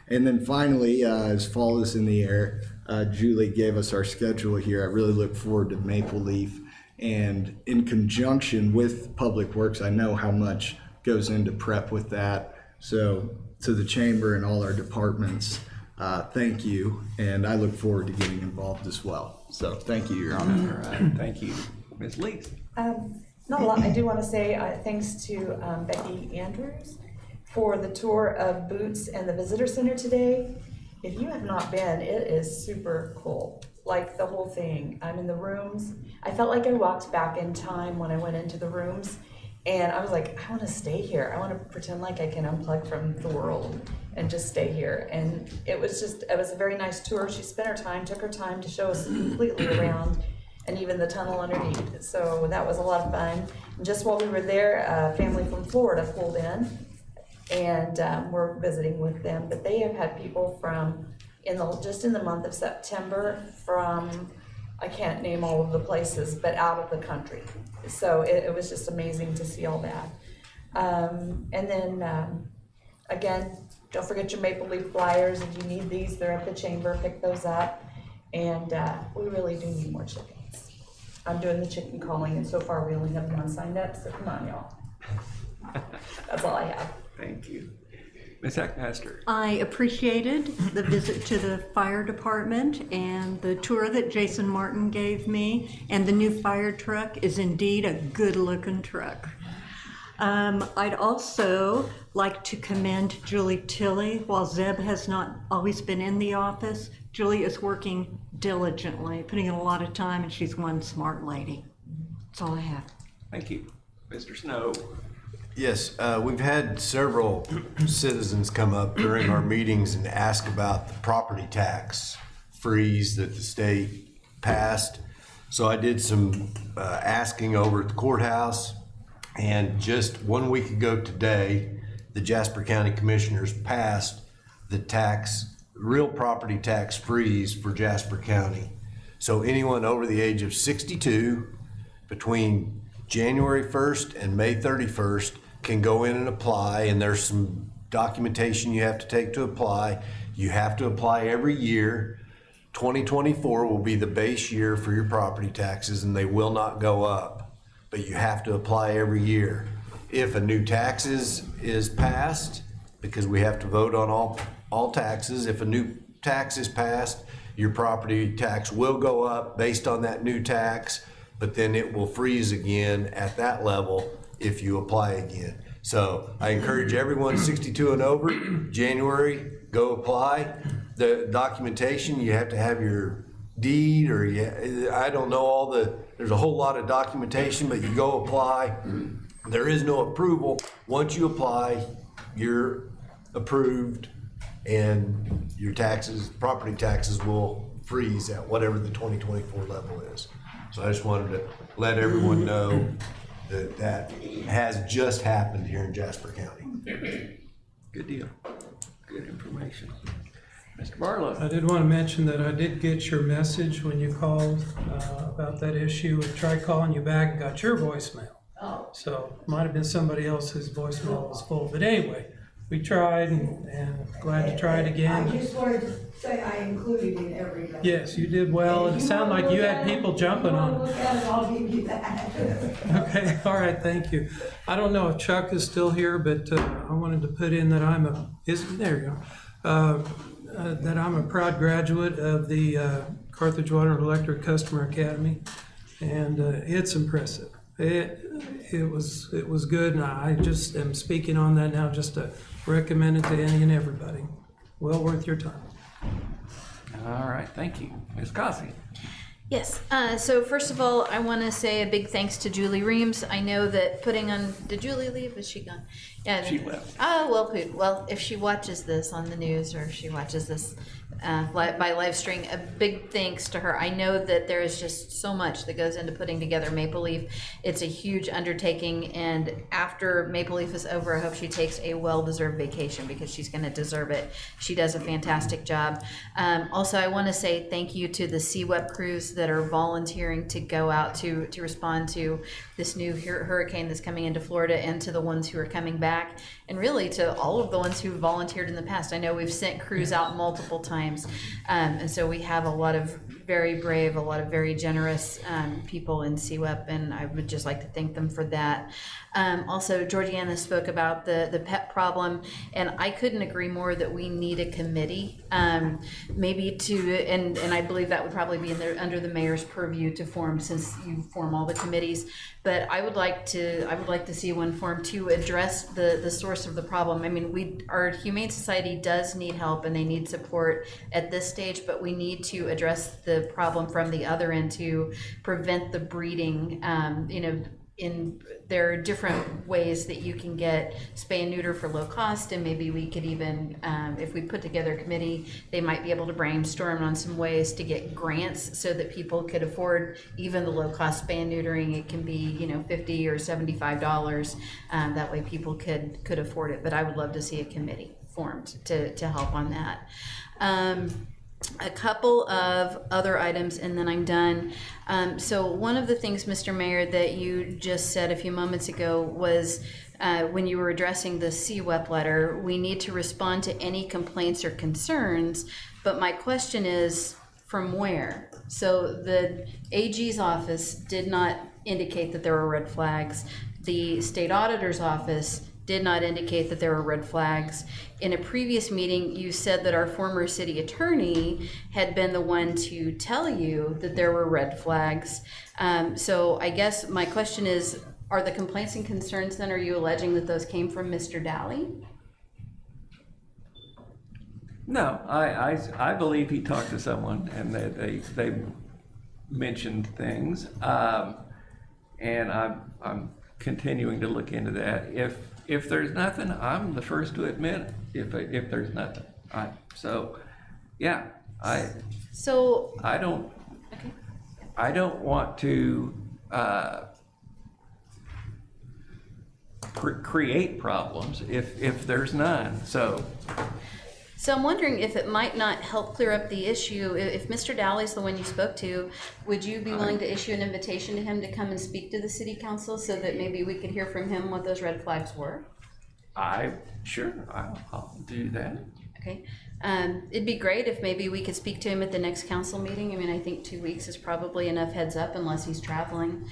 And then finally, as fall is in the air, Julie gave us our schedule here. I really look forward to Maple Leaf. And in conjunction with Public Works, I know how much goes into prep with that. So to the chamber and all our departments, thank you. And I look forward to getting involved as well. So thank you, Your Honor. All right, thank you. Ms. Lees? Not a lot. I do want to say thanks to Becky Andrews for the tour of Boots and the Visitor Center today. If you have not been, it is super cool. Like the whole thing. I'm in the rooms. I felt like I walked back in time when I went into the rooms, and I was like, I want to stay here. I want to pretend like I can unplug from the world and just stay here. And it was a very nice tour. She spent her time, took her time to show us completely around, and even the tunnel underneath. So that was a lot of fun. And just while we were there, a family from Florida pulled in, and we're visiting with them. But they have had people from, just in the month of September, from, I can't name all of the places, but out of the country. So it was just amazing to see all that. And then, again, don't forget your Maple Leaf flyers. If you need these, they're at the chamber, pick those up. And we really do need more chickens. I'm doing the chicken calling, and so far we only have one signed up, so come on, y'all. That's all I have. Thank you. Ms. Hackmaster? I appreciated the visit to the fire department and the tour that Jason Martin gave me, and the new fire truck is indeed a good-looking truck. I'd also like to commend Julie Tilley. While Zeb has not always been in the office, Julie is working diligently, putting in a lot of time, and she's one smart lady. That's all I have. Thank you. Mr. Snow? Yes, we've had several citizens come up during our meetings and ask about the property tax freeze that the state passed. So I did some asking over at the courthouse, and just 1 week ago today, the Jasper County Commissioners passed the real property tax freeze for Jasper County. So anyone over the age of 62 between January 1st and May 31st can go in and apply, and there's some documentation you have to take to apply. You have to apply every year. 2024 will be the base year for your property taxes, and they will not go up, but you have to apply every year. If a new tax is passed, because we have to vote on all taxes, if a new tax is passed, your property tax will go up based on that new tax, but then it will freeze again at that level if you apply again. So I encourage everyone 62 and over, January, go apply. The documentation, you have to have your deed, or I don't know there's a whole lot of documentation, but you go apply. There is no approval. Once you apply, you're approved, and your property taxes will freeze at whatever the 2024 level is. So I just wanted to let everyone know that has just happened here in Jasper County. Good deal. Good information. Mr. Barlow? I did want to mention that I did get your message when you called about that issue. I tried calling you back and got your voicemail. So might have been somebody else whose voicemail was full. But anyway, we tried, and glad to try it again. I just wanted to say I included in everybody. Yes, you did well. It sounded like you had people jumping on Look it. at it, I'll give you that. Okay, all right, thank you. I don't know if Chuck is still here, but I wanted to put in that there you go. That I'm a proud graduate of the Carthage Water and Electric Customer Academy, and it's impressive. It was good, and I just am speaking on that now just to recommend it to any and everybody. Well worth your time. All right, thank you. Ms. Cossey? Yes, so first of all, I want to say a big thanks to Julie Reams. I know that did Julie leave? Is she gone? Yeah. She left. Oh, well, if she watches this on the news, or if she watches this by live stream, a big thanks to her. I know that there is just so much that goes into putting together Maple Leaf. It's a huge undertaking, and after Maple Leaf is over, I hope she takes a well-deserved vacation, because she's going to deserve it. She does a fantastic job. Also, I want to say thank you to the CWEP crews that are volunteering to go out to respond to this new hurricane that's coming into Florida, and to the ones who are coming back. and really to all of the ones who volunteered in the past. I know we've sent crews out multiple times, and so we have a lot of very brave, a lot of very generous people in CWEP, and I would just like to thank them for that. Also, Georgiana spoke about the pet problem, and I couldn't agree more that we need a committee, maybe to, and I believe that would probably be under the mayor's purview to form, since you form all the committees. But I would like to see one formed to address the source of the problem. I mean, our Humane Society does need help and they need support at this stage, but we need to address the problem from the other end to prevent the breeding. There are different ways that you can get spay and neuter for low cost, and maybe we could even, if we put together a committee, they might be able to brainstorm on some ways to get grants so that people could afford even the low cost spay and neutering. It can be, $50 or $75. That way people could afford it. But I would love to see a committee formed to help on that. A couple of other items and then I'm done. So one of the things, Mr. Mayor, that you just said a few moments ago was when you were addressing the CWEP letter, we need to respond to any complaints or concerns, but my question is, from where? So the AG's office did not indicate that there were red flags. The state auditor's office did not indicate that there were red flags. In a previous meeting, you said that our former city attorney had been the one to tell you that there were red flags. So I guess my question is, are the complaints and concerns then, are you alleging that those came from Mr. Daly? No, I believe he talked to someone and they mentioned things. And I'm continuing to look into that. If there's nothing, I'm the first to admit if there's nothing. I don't want to create problems if there's none. So I'm wondering if it might not help clear up the issue. If Mr. Daly's the one you spoke to, would you be willing to issue an invitation to him to come and speak to the city council so that maybe we could hear from him what those red flags were? Sure, I'll do that. Okay. It'd be great if maybe we could speak to him at the next council meeting. I mean, I think 2 weeks is probably enough heads up unless he's traveling.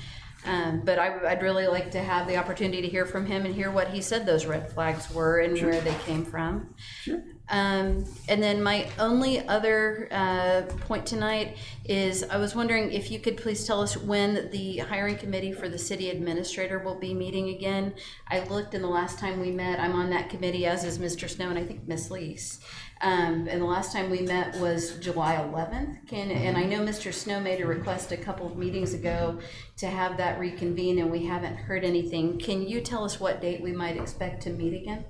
But I'd really like to have the opportunity to hear from him and hear what he said those red flags were and where they came from. Sure. And then my only other point tonight is I was wondering if you could please tell us when the hiring committee for the city administrator will be meeting again. I looked, and the last time we met, I'm on that committee, as is Mr. Snow and I think Miss Leese. And the last time we met was July 11th. And I know Mr. Snow made a request a couple of meetings ago to have that reconvene, and we haven't heard anything. Can you tell us what date we might expect to meet again?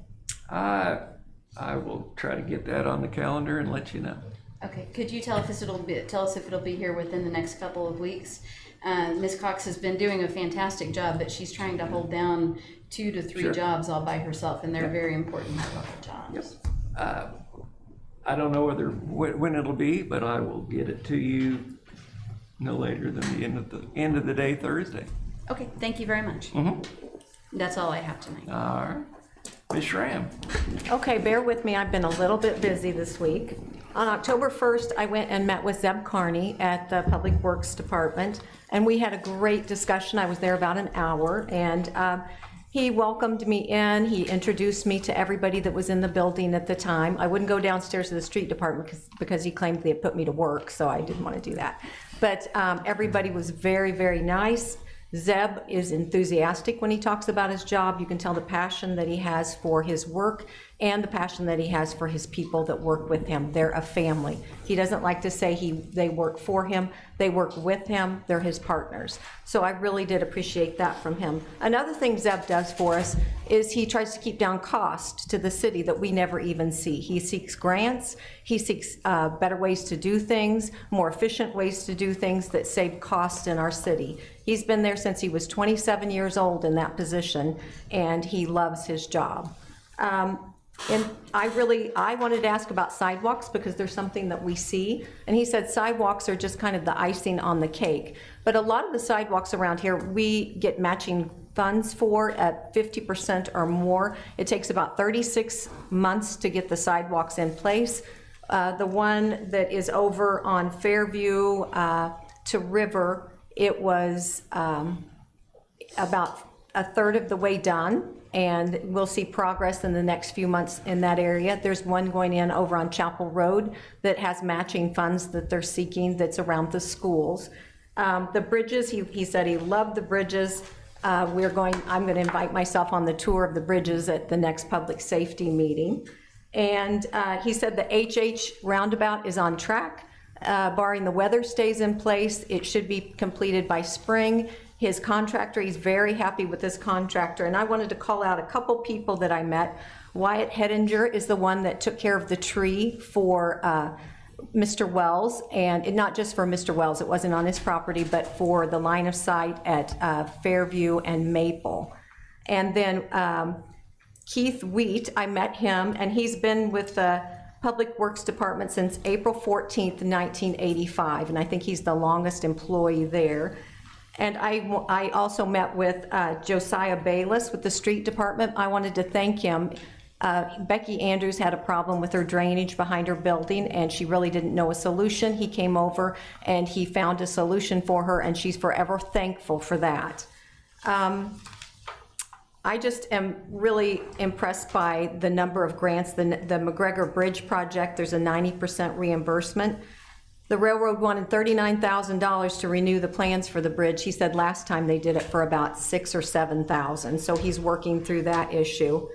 I will try to get that on the calendar and let you know. Okay, could you tell us if it'll be here within the next couple of weeks? Ms. Cox has been doing a fantastic job, but she's trying to hold down 2 to 3 jobs all by herself, and they're very important high-level jobs. Yep. I don't know when it'll be, but I will get it to you no later than the end of the day Thursday. Okay, thank you very much. That's all I have tonight. All right. Ms. Schramm. Okay, bear with me, I've been a little bit busy this week. On October 1st, I went and met with Zeb Carney at the Public Works Department, and we had a great discussion. I was there about an hour, and he welcomed me in. He introduced me to everybody that was in the building at the time. I wouldn't go downstairs to the street department because he claimed they had put me to work, so I didn't want to do that. But everybody was very, very nice. Zeb is enthusiastic when he talks about his job. You can tell the passion that he has for his work and the passion that he has for his people that work with him. They're a family. He doesn't like to say they work for him. They work with him. They're his partners. So I really did appreciate that from him. Another thing Zeb does for us is he tries to keep down cost to the city that we never even see. He seeks grants. He seeks better ways to do things, more efficient ways to do things that save cost in our city. He's been there since he was 27 years old in that position, and he loves his job. And I wanted to ask about sidewalks because there's something that we see. And he said sidewalks are just kind of the icing on the cake. But a lot of the sidewalks around here, we get matching funds for at 50% or more. It takes about 36 months to get the sidewalks in place. The one that is over on Fairview to River, it was about a third of the way done, and we'll see progress in the next few months in that area. There's one going in over on Chapel Road that has matching funds that they're seeking that's around the schools. The bridges, he said he loved the bridges. I'm going to invite myself on the tour of the bridges at the next public safety meeting. And he said the HH roundabout is on track. Barring the weather stays in place, it should be completed by spring. His contractor, he's very happy with this contractor. And I wanted to call out a couple people that I met. Wyatt Hedinger is the one that took care of the tree for Mr. Wells, and not just for Mr. Wells, it wasn't on his property, but for the line of sight at Fairview and Maple. And then Keith Wheat, I met him, and he's been with the Public Works Department since April 14th, 1985, and I think he's the longest employee there. And I also met with Josiah Bayless with the Street Department. I wanted to thank him. Becky Andrews had a problem with her drainage behind her building, and she really didn't know a solution. He came over and he found a solution for her, and she's forever thankful for that. I just am really impressed by the number of grants. The McGregor Bridge project, there's a 90% reimbursement. The railroad wanted $39,000 to renew the plans for the bridge. He said last time they did it for about $6,000 or $7,000, so he's working through that issue.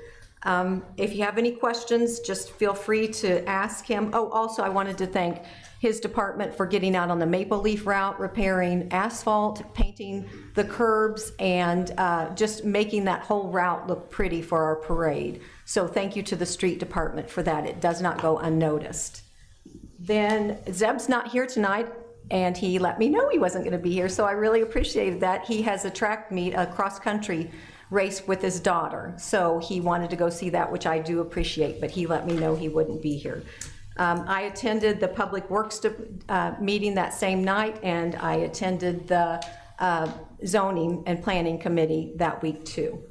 If you have any questions, just feel free to ask him. Oh, also, I wanted to thank his department for getting out on the Maple Leaf route, repairing asphalt, painting the curbs, and just making that whole route look pretty for our parade. So thank you to the street department for that. It does not go unnoticed. Then Zeb's not here tonight, and he let me know he wasn't going to be here, so I really appreciated that. He has a track meet, a cross-country race with his daughter, so he wanted to go see that, which I do appreciate, but he let me know he wouldn't be here. I attended the Public Works meeting that same night, and I attended the Zoning and Planning Committee that week too.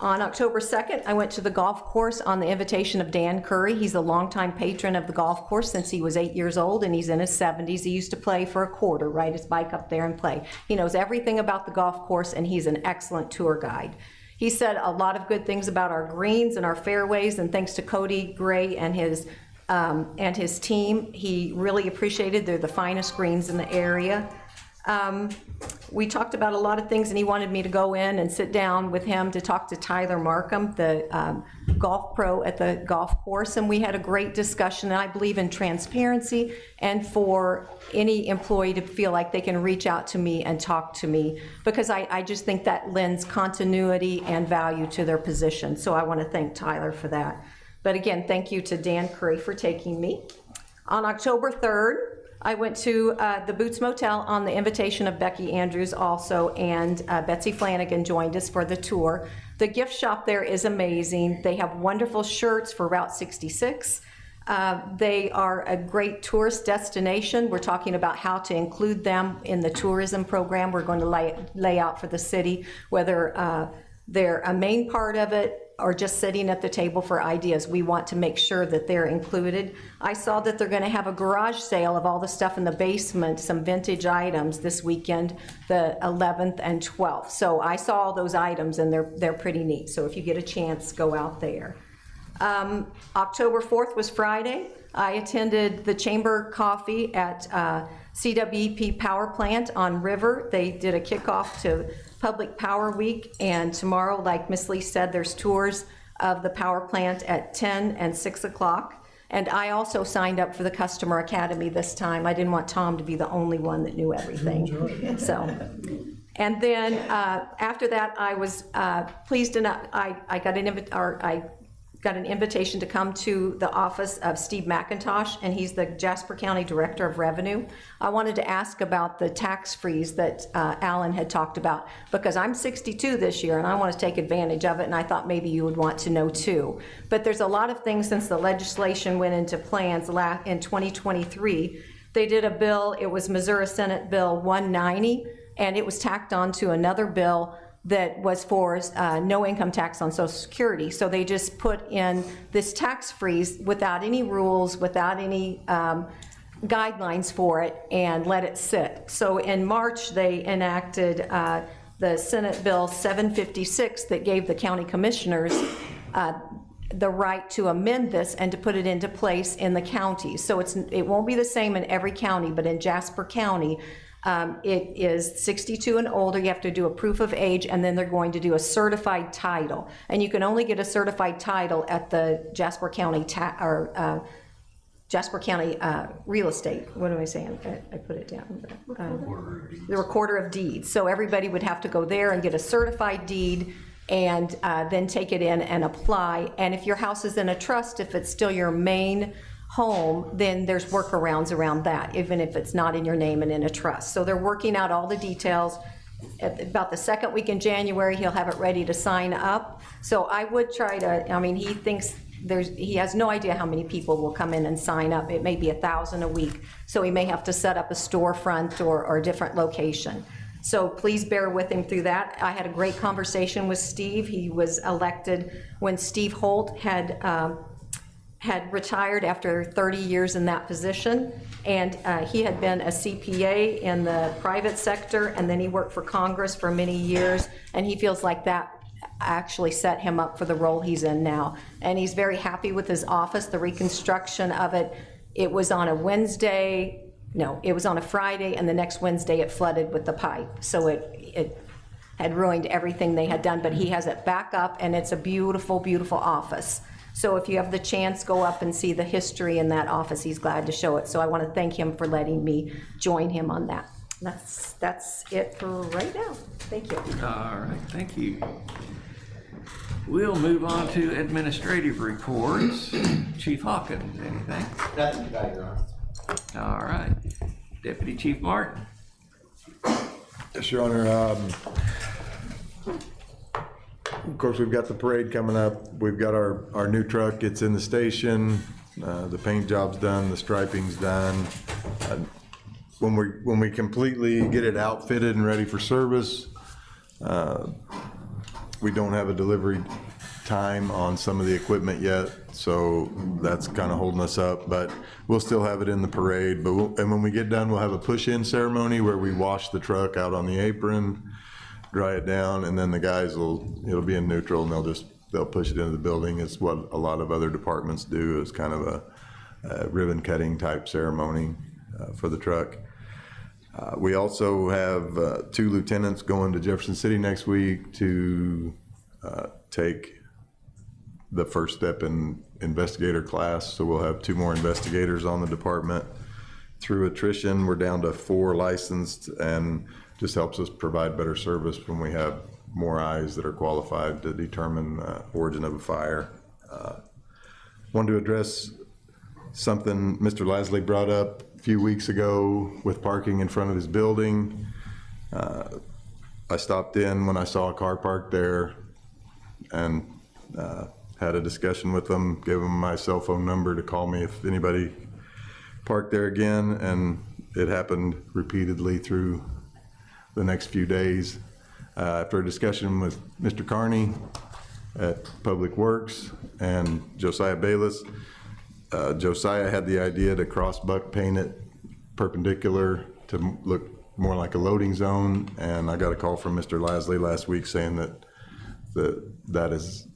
On October 2nd, I went to the golf course on the invitation of Dan Curry. He's a longtime patron of the golf course since he was 8 years old, and he's in his 70s. He used to play for a quarter, ride his bike up there and play. He knows everything about the golf course, and he's an excellent tour guide. He said a lot of good things about our greens and our fairways, and thanks to Cody Gray and his team, he really appreciated. They're the finest greens in the area. We talked about a lot of things, and he wanted me to go in and sit down with him to talk to Tyler Markham, the golf pro at the golf course, and we had a great discussion. And I believe in transparency, and for any employee to feel like they can reach out to me and talk to me, because I just think that lends continuity and value to their position. So I want to thank Tyler for that. But again, thank you to Dan Curry for taking me. On October 3rd, I went to the Boots Motel on the invitation of Becky Andrews also, and Betsy Flanagan joined us for the tour. The gift shop there is amazing. They have wonderful shirts for Route 66. They are a great tourist destination. We're talking about how to include them in the tourism program we're going to lay out for the city, whether they're a main part of it or just sitting at the table for ideas. We want to make sure that they're included. I saw that they're going to have a garage sale of all the stuff in the basement, some vintage items this weekend, the 11th and 12th. So I saw all those items, and they're pretty neat. So if you get a chance, go out there. October 4th was Friday. I attended the Chamber Coffee at CWEP Power Plant on River. They did a kickoff to Public Power Week, and tomorrow, like Miss Lee said, there's tours of the power plant at 10 and 6 o'clock. And I also signed up for the Customer Academy this time. I didn't want Tom to be the only one that knew everything. So, and then after that, I was pleased enough. I got an invitation to come to the office of Steve McIntosh, and he's the Jasper County Director of Revenue. I wanted to ask about the tax freeze that Alan had talked about, because I'm 62 this year and I want to take advantage of it, and I thought maybe you would want to know too. But there's a lot of things since the legislation went into plans in 2023. They did a bill, it was Missouri Senate Bill 190, and it was tacked on to another bill that was for no income tax on Social Security. So they just put in this tax freeze without any rules, without any guidelines for it, and let it sit. So in March, they enacted the Senate Bill 756 that gave the county commissioners the right to amend this and to put it into place in the county. So it won't be the same in every county, but in Jasper County, it is 62 and older. You have to do a proof of age, and then they're going to do a certified title. And you can only get a certified title at the Jasper County Jasper County real estate. What am I saying? I put it down. The recorder of deeds. So everybody would have to go there and get a certified deed, and then take it in and apply. And if your house is in a trust, if it's still your main home, then there's workarounds around that, even if it's not in your name and in a trust. So they're working out all the details. At about the second week in January, he'll have it ready to sign up. So I would try to, I mean, he thinks he has no idea how many people will come in and sign up. It may be 1,000 a week. So he may have to set up a storefront or a different location. So please bear with him through that. I had a great conversation with Steve. He was elected when Steve Holt had retired after 30 years in that position. And he had been a CPA in the private sector, and then he worked for Congress for many years. And he feels like that actually set him up for the role he's in now. And he's very happy with his office, the reconstruction of it. It was on a Wednesday. No, it was on a Friday, and the next Wednesday it flooded with the pipe. So it had ruined everything they had done, but he has it back up, and it's a beautiful, beautiful office. So if you have the chance, go up and see the history in that office. He's glad to show it. So I want to thank him for letting me join him on that. That's it for right now. Thank you. All right, thank you. We'll move on to administrative reports. Chief Hawkins, anything? Nothing today, Your Honor. All right. Deputy Chief Martin. Yes, Your Honor. Of course, we've got the parade coming up. We've got our new truck. It's in the station. The paint job's done. The striping's done. When we completely get it outfitted and ready for service, we don't have a delivery time on some of the equipment yet, so that's kind of holding us up, but we'll still have it in the parade. And when we get done, we'll have a push-in ceremony where we wash the truck out on the apron, dry it down, and then the guys it'll be in neutral, and they'll push it into the building. It's what a lot of other departments do, is kind of a ribbon cutting type ceremony for the truck. We also have 2 lieutenants going to Jefferson City next week to take the first step in investigator class. So we'll have 2 more investigators on the department. Through attrition, we're down to 4 licensed, and just helps us provide better service when we have more eyes that are qualified to determine origin of a fire. Wanted to address something Mr. Lasley brought up a few weeks ago with parking in front of his building. I stopped in when I saw a car parked there and had a discussion with them, gave them my cell phone number to call me if anybody parked there again, and it happened repeatedly through the next few days. After a discussion with Mr. Carney at Public Works and Josiah Bayless, Josiah had the idea to cross-buck paint it perpendicular to look more like a loading zone, and I got a call from Mr. Lasley last week saying that has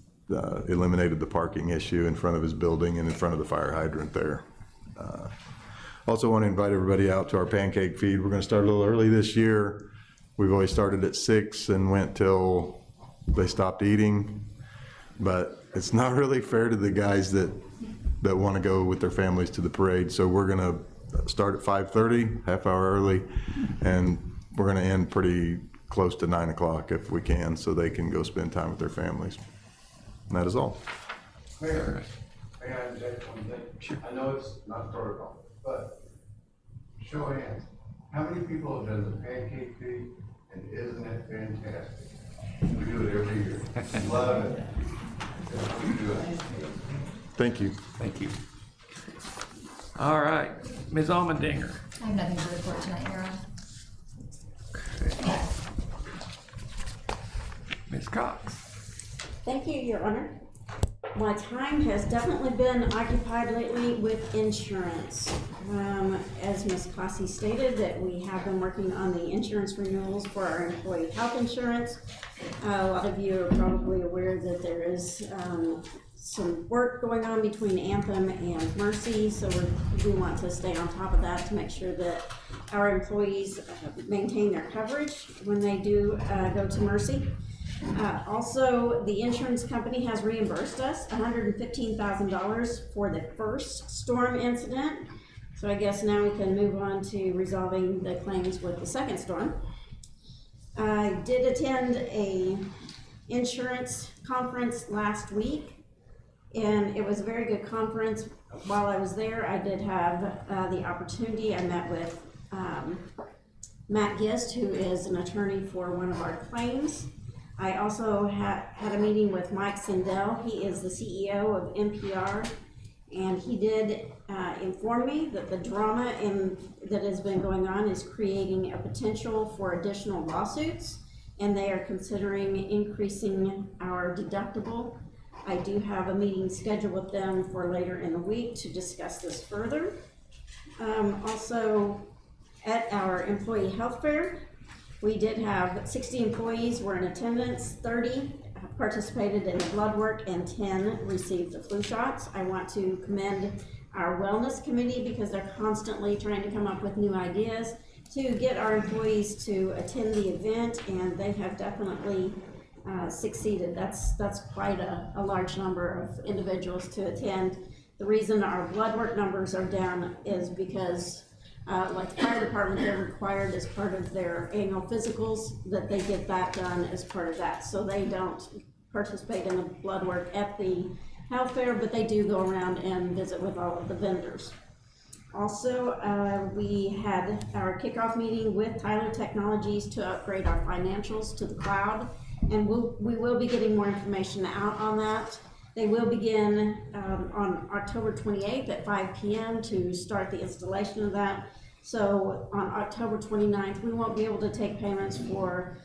eliminated the parking issue in front of his building and in front of the fire hydrant there. Also want to invite everybody out to our pancake feed. We're going to start a little early this year. We've always started at 6 and went till they stopped eating, but it's not really fair to the guys that want to go with their families to the parade. So we're going to start at 5:30, half hour early, and we're going to end pretty close to 9 o'clock if we can, so they can go spend time with their families. And that is all. Mayor, may I interject one thing? Sure. I know it's not protocol, but show of hands, how many people have done the pancake feed, and isn't it fantastic? We do it every year. Love it. We do it. Thank you. Thank you. All right, Ms. Almendinger. I have nothing to report tonight, Your Honor. Cox. Thank you, Your Honor. My time has definitely been occupied lately with insurance. As Ms. Cossie stated, that we have been working on the insurance renewals for our employee health insurance. A lot of you are probably aware that there is some work going on between Anthem and Mercy, so we want to stay on top of that to make sure that our employees maintain their coverage when they do go to Mercy. Also, the insurance company has reimbursed us $115,000 for the first storm incident. So I guess now we can move on to resolving the claims with the second storm. I did attend a insurance conference last week, and it was a very good conference. While I was there, I did have the opportunity, I met with Matt Gist, who is an attorney for one of our claims. I also had a meeting with Mike Sindel. He is the CEO of NPR, and he did inform me that the drama that has been going on is creating a potential for additional lawsuits, and they are considering increasing our deductible. I do have a meeting scheduled with them for later in the week to discuss this further. Also, at our employee health fair, we did have 60 employees were in attendance, 30 participated in the blood work, and 10 received the flu shots. I want to commend our wellness committee because they're constantly trying to come up with new ideas to get our employees to attend the event, and they have definitely succeeded. That's quite a large number of individuals to attend. The reason our blood work numbers are down is because like the fire department, they're required as part of their annual physicals that they get that done as part of that. So they don't participate in the blood work at the health fair, but they do go around and visit with all of the vendors. Also, we had our kickoff meeting with Tyler Technologies to upgrade our financials to the cloud, and we will be getting more information out on that. They will begin on October 28th at 5 p.m. to start the installation of that. So on October 29th, we won't be able to take payments for,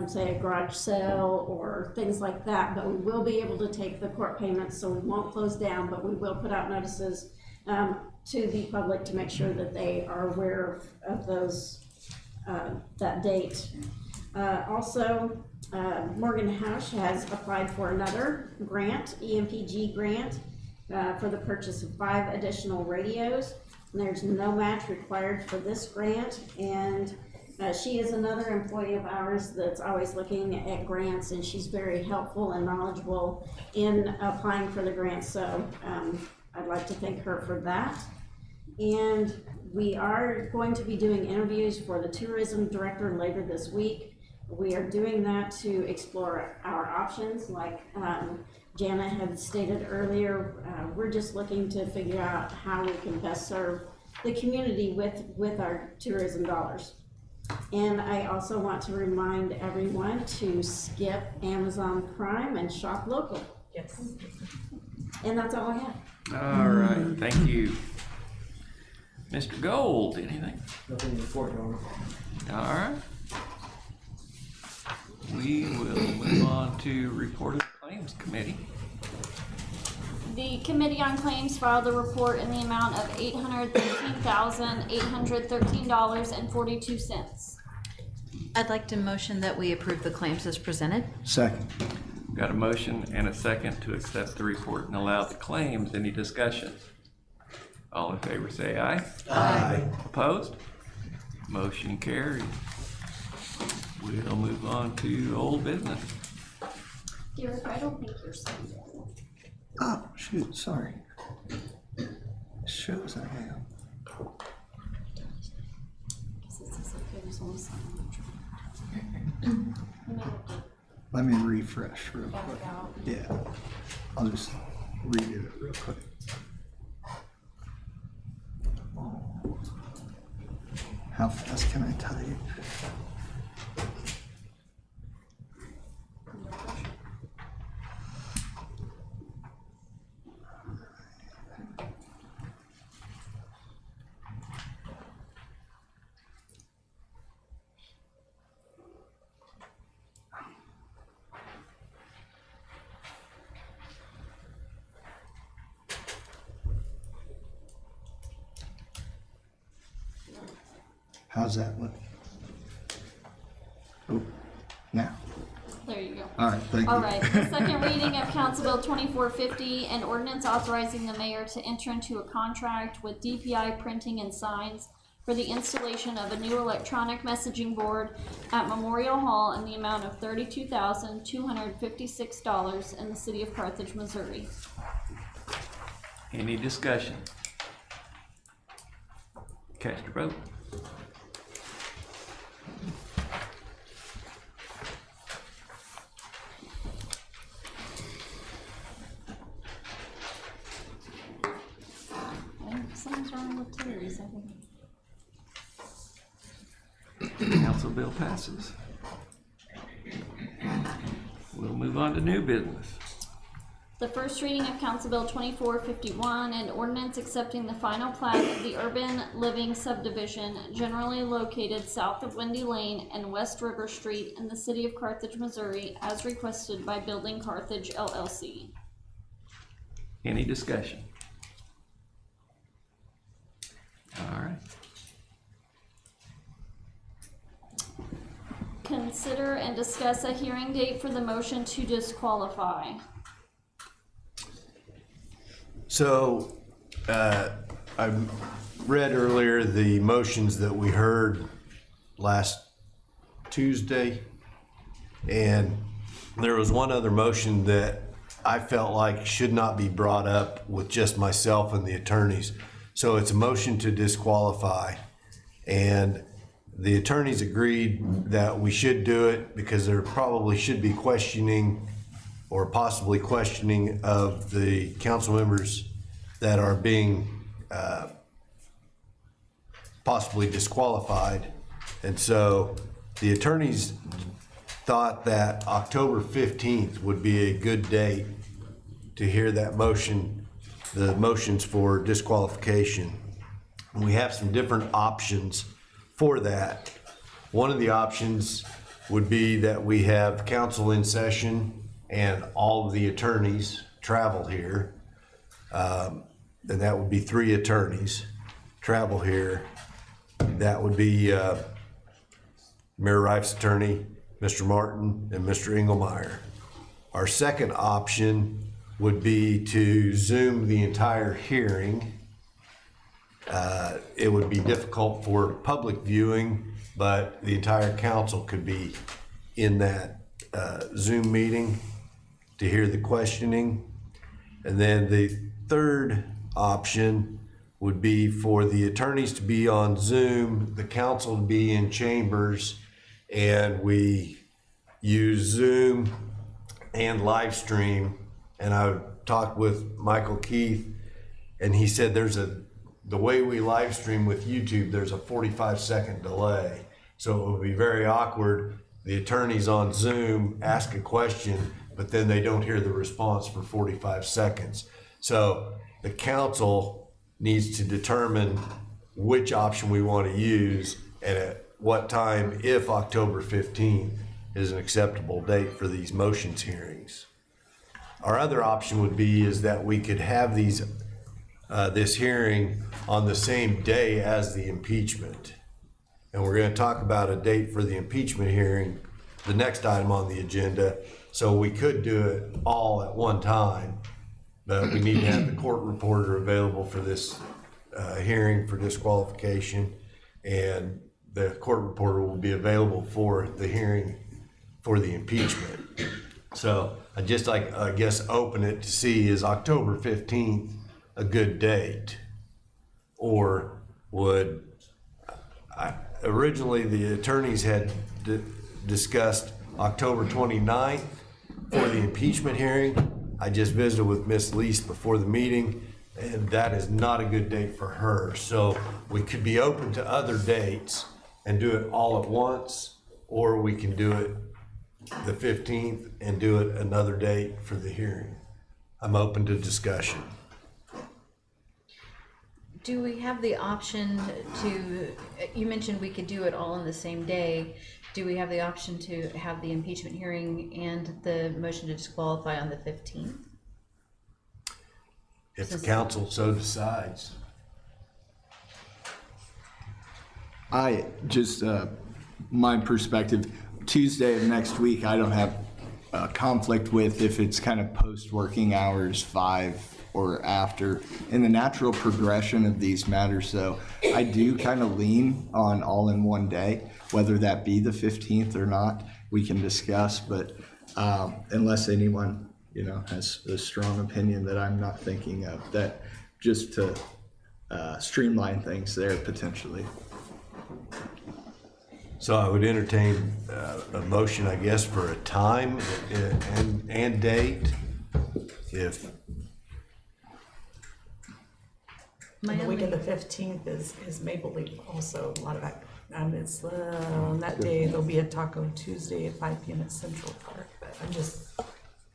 say, a garage sale or things like that, but we will be able to take the court payments, so we won't close down, but we will put out notices to the public to make sure that they are aware of those, that date. Also, Morgan House has applied for another grant, EMPG grant, for the purchase of 5 additional radios. And there's no match required for this grant, and she is another employee of ours that's always looking at grants, and she's very helpful and knowledgeable in applying for the grant. So I'd like to thank her for that. And we are going to be doing interviews for the tourism director later this week. We are doing that to explore our options, like Jana had stated earlier. We're just looking to figure out how we can best serve the community with our tourism dollars. And I also want to remind everyone to skip Amazon Prime and shop local. Yes. And that's all I have. All right, thank you. Mr. Gold, anything? Nothing to report, Your Honor. All right. We will move on to report of the Claims Committee. The Committee on Claims filed a report in the amount of $813,813.42. I'd like to motion that we approve the claims as presented. Second. Got a motion and a second to accept the report and allow the claims. Any discussion? All in favor say aye. Aye. Opposed? Motion carried. We'll move on to old business. Derek, I don't think you're signed yet. Oh, shoot, sorry. Shows I am. Let me refresh real quick. Yeah, I'll just redo it real quick. How fast can I type? How's that look? Oh, now. There you go. All right, thank you. All right, the second reading of Council Bill 2450, an ordinance authorizing the mayor to enter into a contract with DPI Printing and Signs for the installation of a new electronic messaging board at Memorial Hall in the amount of $32,256 in the city of Carthage, Missouri. Any discussion? Cast your vote. Something's wrong with Terry's, I think. Council bill passes. We'll move on to new business. The first reading of Council Bill 2451, an ordinance accepting the final plat of the urban living subdivision generally located south of Windy Lane and West River Street in the city of Carthage, Missouri, as requested by Building Carthage LLC. Any discussion? All right. Consider and discuss a hearing date for the motion to disqualify. So, I read earlier the motions that we heard last Tuesday, and there was one other motion that I felt like should not be brought up with just myself and the attorneys. So it's a motion to disqualify, and the attorneys agreed that we should do it because there probably should be questioning or possibly questioning of the council members that are being possibly disqualified. And so the attorneys thought that October 15th would be a good date to hear that motion, the motions for disqualification. And we have some different options for that. One of the options would be that we have council in session and all of the attorneys travel here. And that would be 3 attorneys travel here. That would be Mayor Reif's attorney, Mr. Martin, and Mr. Engelmeyer. Our second option would be to Zoom the entire hearing. It would be difficult for public viewing, but the entire council could be in that Zoom meeting to hear the questioning. And then the third option would be for the attorneys to be on Zoom, the council to be in chambers, and we use Zoom and live stream. And I talked with Michael Keith, and he said the way we live stream with YouTube, there's a 45-second delay. So it would be very awkward. The attorneys on Zoom ask a question, but then they don't hear the response for 45 seconds. So the council needs to determine which option we want to use and at what time, if October 15th is an acceptable date for these motions hearings. Our other option would be is that we could have these this hearing on the same day as the impeachment. And we're going to talk about a date for the impeachment hearing, the next item on the agenda. So we could do it all at one time, but we need to have the court reporter available for this hearing for disqualification, and the court reporter will be available for the hearing for the impeachment. So I just like, I guess, open it to see, is October 15th a good date? Or would, originally the attorneys had discussed October 29th for the impeachment hearing. I just visited with Miss Lease before the meeting, and that is not a good date for her. So we could be open to other dates and do it all at once, or we can do it the 15th and do it another date for the hearing. I'm open to discussion. Do we have the option to, you mentioned we could do it all on the same day. Do we have the option to have the impeachment hearing and the motion to disqualify on the 15th? If the council so decides. I just, my perspective, Tuesday of next week, I don't have conflict with if it's kind of post-working hours, 5 or after. In the natural progression of these matters, though, I do kind of lean on all in one day, whether that be the 15th or not, we can discuss, but unless anyone, has a strong opinion that I'm not thinking of, that just to streamline things there potentially. So I would entertain a motion, I guess, for a time and date, if, And the week of the 15th is Maple Leaf also, a lot of, it's, on that day, there'll be a Taco Tuesday at 5 p.m. at Central Park, but I'm just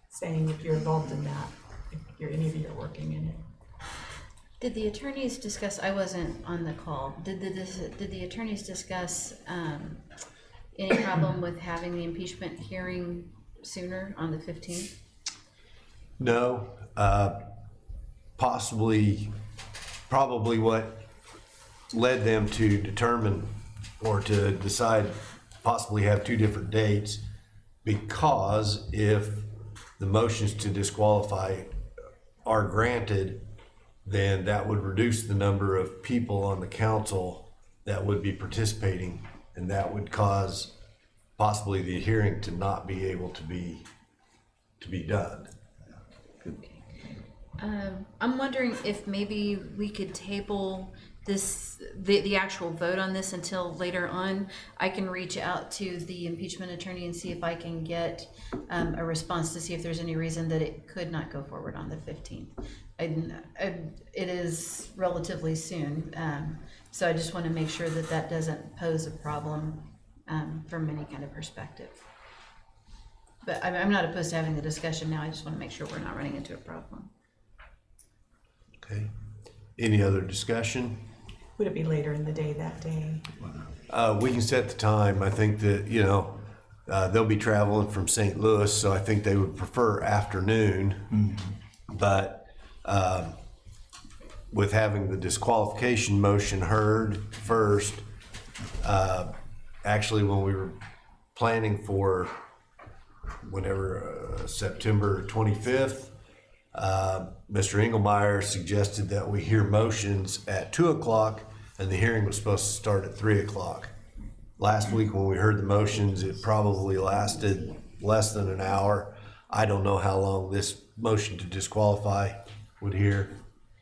saying if you're involved in that, if any of you are working in it. Did the attorneys discuss, I wasn't on the call, did the attorneys discuss any problem with having the impeachment hearing sooner on the 15th? no, probably what led them to determine or to decide possibly have 2 different dates, because if the motions to disqualify are granted, then that would reduce the number of people on the council that would be participating, and that would cause possibly the hearing to not be able to be done. I'm wondering if maybe we could table the actual vote on this until later on. I can reach out to the impeachment attorney and see if I can get a response to see if there's any reason that it could not go forward on the 15th. It is relatively soon, so I just want to make sure that that doesn't pose a problem from any kind of perspective. But I'm not opposed to having the discussion now. I just want to make sure we're not running into a problem. Okay. Any other discussion? Would it be later in the day that day? We can set the time. I think that, they'll be traveling from St. Louis, so I think they would prefer afternoon. But with having the disqualification motion heard first, actually when we were planning for whenever, September 25th, Mr. Engelmeyer suggested that we hear motions at 2:00, and the hearing was supposed to start at 3:00. Last week when we heard the motions, it probably lasted less than an hour. I don't know how long this motion to disqualify would hear.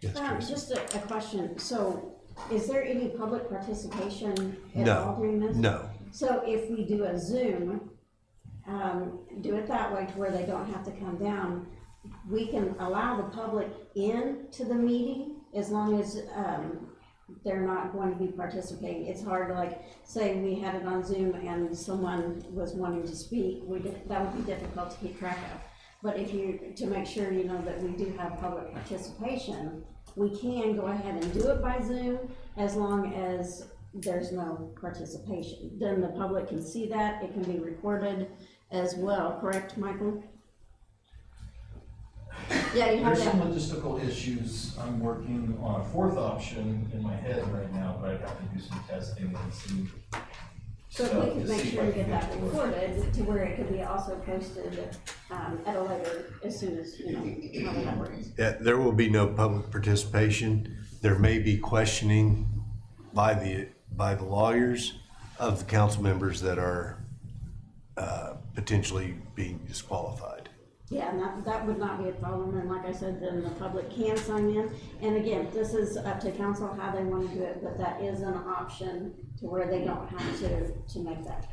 Yes, Tracy. Just a question. So is there any public participation at No. all during this? No. So if we do a Zoom, do it that way to where they don't have to come down, we can allow the public in to the meeting as long as they're not going to be participating. It's hard to say we had it on Zoom and someone was wanting to speak, that would be difficult to keep track of. But to make sure that we do have public participation, we can go ahead and do it by Zoom as long as there's no participation. Then the public can see that, it can be recorded as well, correct, Michael? Yeah, you have There's some that. logistical issues. I'm working on a 4th option in my head right now, but I'd have to do some testing and see. So if we could make sure to get that recorded to where it could be also posted at a later, as soon as, how that works. Yeah, there will be no public participation. There may be questioning by the lawyers of the council members that are potentially being disqualified. Yeah, and that would not be a problem, and like I said, then the public can sign in. And again, this is up to council how they want to do it, but that is an option to where they don't have to make that.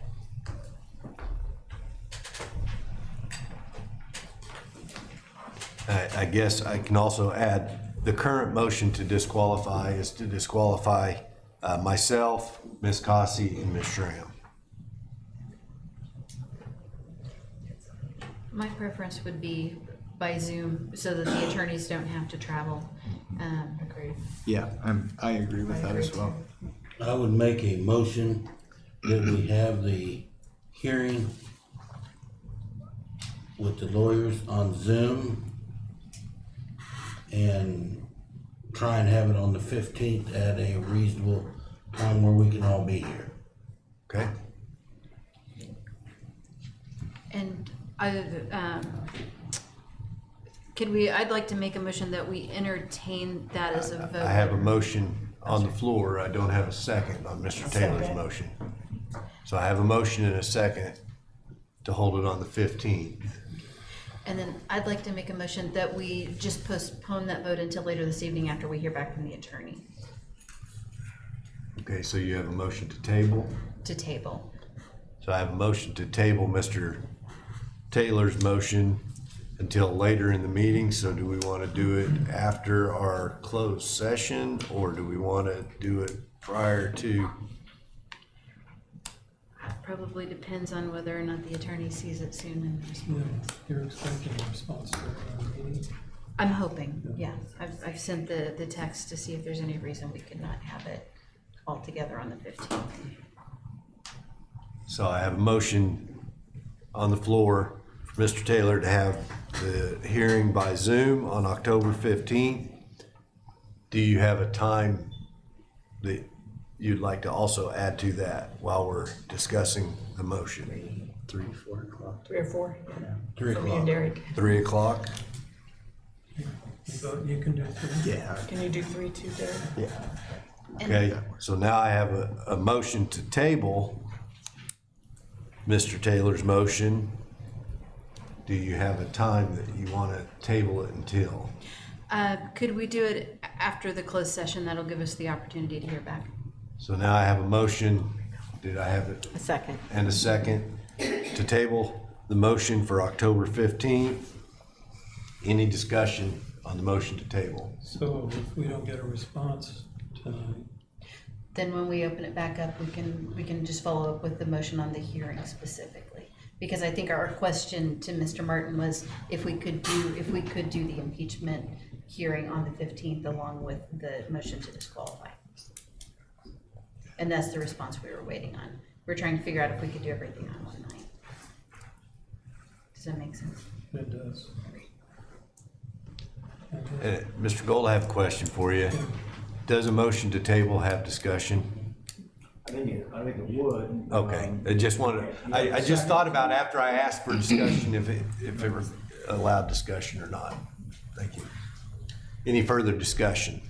I guess I can also add, the current motion to disqualify is to disqualify myself, Ms. Cossey, and Ms. Schramm. My preference would be by Zoom so that the attorneys don't have to travel. Agreed. Yeah, I agree with that as well. I would make a motion that we have the hearing with the lawyers on Zoom and try and have it on the 15th at a reasonable time where we can all be here. Okay? And I'd like to make a motion that we entertain that as a vote. I have a motion on the floor. I don't have a second on Mr. Taylor's Second. motion. So I have a motion and a second to hold it on the 15th. And then I'd like to make a motion that we just postpone that vote until later this evening after we hear back from the attorney Okay, so you have a motion to table. to table. So I have a motion to table Mr. Taylor's motion until later in the meeting. So do we want to do it after our closed session, or do we want to do it prior to? Probably depends on whether or not the attorney sees it soon and Yeah, responds. you're expecting a response to our meeting? I'm hoping, yeah. I've sent the text to see if there's any reason we could not have it all together on the 15th. So I have a motion on the floor for Mr. Taylor to have the hearing by Zoom on October 15th. Do you have a time that you'd like to also add to that while we're discussing the motion? 3 or 4. 3 For me and Derek. 3 o'clock? You can do 3. Yeah. Can you do 3 too, Derek? Yeah. Okay, so now I have a motion to table Mr. Taylor's motion. Do you have a time that you want to table it until? Could we do it after the closed session? That'll give us the opportunity to hear back. So now I have a motion. Did I have it? A second. And a second to table the motion for October 15th. Any discussion on the motion to table? So if we don't get a response tonight, Then when we open it back up, we can just follow up with the motion on the hearing specifically. Because I think our question to Mr. Martin was if we could do the impeachment hearing on the 15th along with the motion to disqualify. And that's the response we were waiting on. We're trying to figure out if we could do everything on one night. Does that make sense? it does. Mr. Gold, I have a question for you. Does a motion to table have discussion? I think it would. Okay, I just wanted, I just thought about after I asked for discussion if it were allowed discussion or not. Thank you. Any further discussion?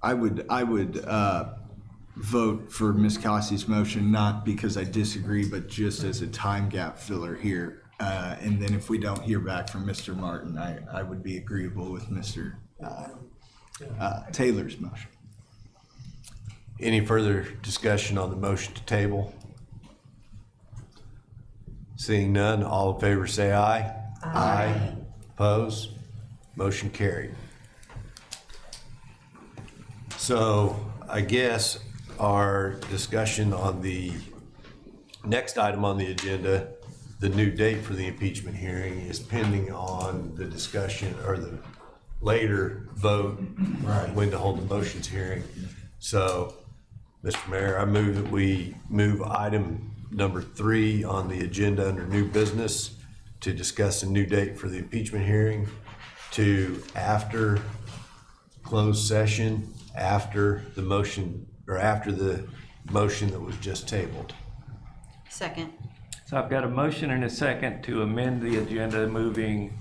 I would vote for Ms. Cossey's motion, not because I disagree, but just as a time gap filler here. And then if we don't hear back from Mr. Martin, I would be agreeable with Mr. Taylor's motion. Any further discussion on the motion to table? Seeing none, all in favor say aye. Aye. Opposed? Motion carried. So I guess our discussion on the next item on the agenda, the new date for the impeachment hearing, is pending on the discussion or the later vote when to hold the motions hearing. So, Mr. Mayor, I move that we move item number 3 on the agenda under new business to discuss a new date for the impeachment hearing to after closed session, after the motion, or after the motion that was just tabled. Second. So I've got a motion and a second to amend the agenda, moving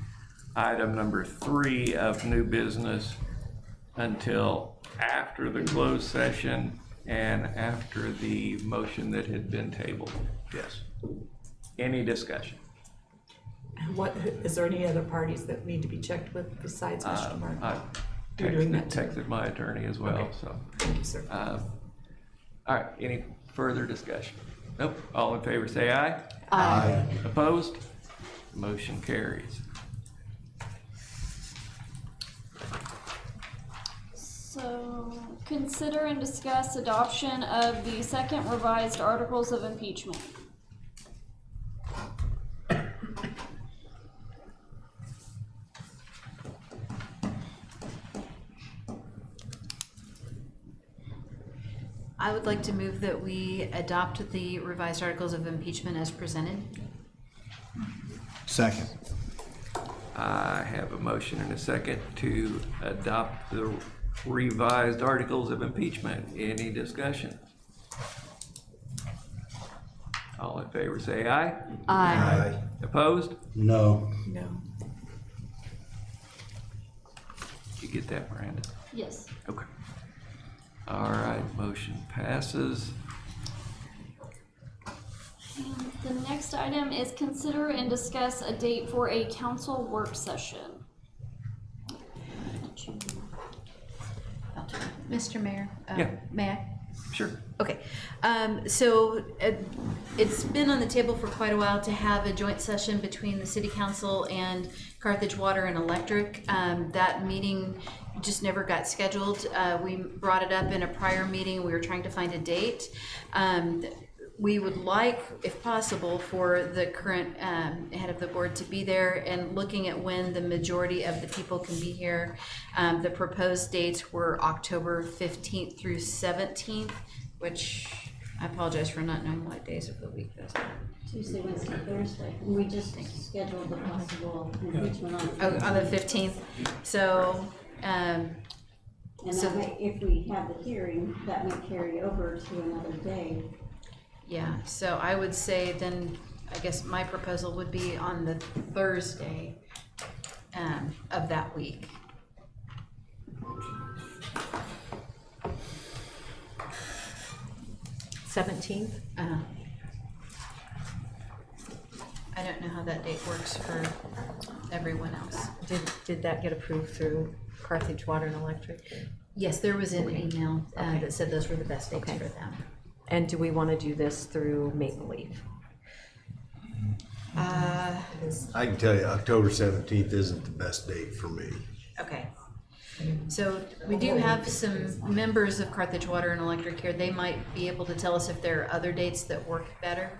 item number 3 of new business until after the closed session and after the motion that had been tabled. Yes. Any discussion? What, is there any other parties that need to be checked with besides Mr. Martin? I You're doing that too? texted my attorney as well, Okay. so. Thank you, sir. All right, any further discussion? Nope, all in favor say aye. Aye. Opposed? Motion carries. So, consider and discuss adoption of the second revised articles of impeachment. I would like to move that we adopt the revised articles of impeachment as presented. Second. I have a motion and a second to adopt the revised articles of impeachment. Any discussion? All in favor say aye. Aye. Opposed? No. No. Did you get that, Miranda? Yes. Okay. All right, motion passes. And the next item is consider and discuss a date for a council work session. Mr. Mayor? Yeah. May I? Sure. Okay, so it's been on the table for quite a while to have a joint session between the city council and Carthage Water and Electric. That meeting just never got scheduled. We brought it up in a prior meeting. We were trying to find a date. We would like, if possible, for the current head of the board to be there, and looking at when the majority of the people can be here. The proposed dates were October 15th through 17th, which I apologize for not knowing what days of the week those are. Tuesday, Wednesday, Thursday. We just scheduled the possible impeachment on. Oh, on the 15th. So, And that may, if we have the hearing, that may carry over to another day. yeah, so I would say then, I guess my proposal would be on the Thursday of that week. Seventeenth? I don't know how that date works for everyone else. Did that get approved through Carthage Water and Electric? Yes, there was an email Okay. that said those were the best dates Okay. for them. And do we want to do this through Maple Leaf? Uh, I can tell you, October 17th isn't the best date for me. Okay. So we do have some members of Carthage Water and Electric here. They might be able to tell us if there are other dates that work better.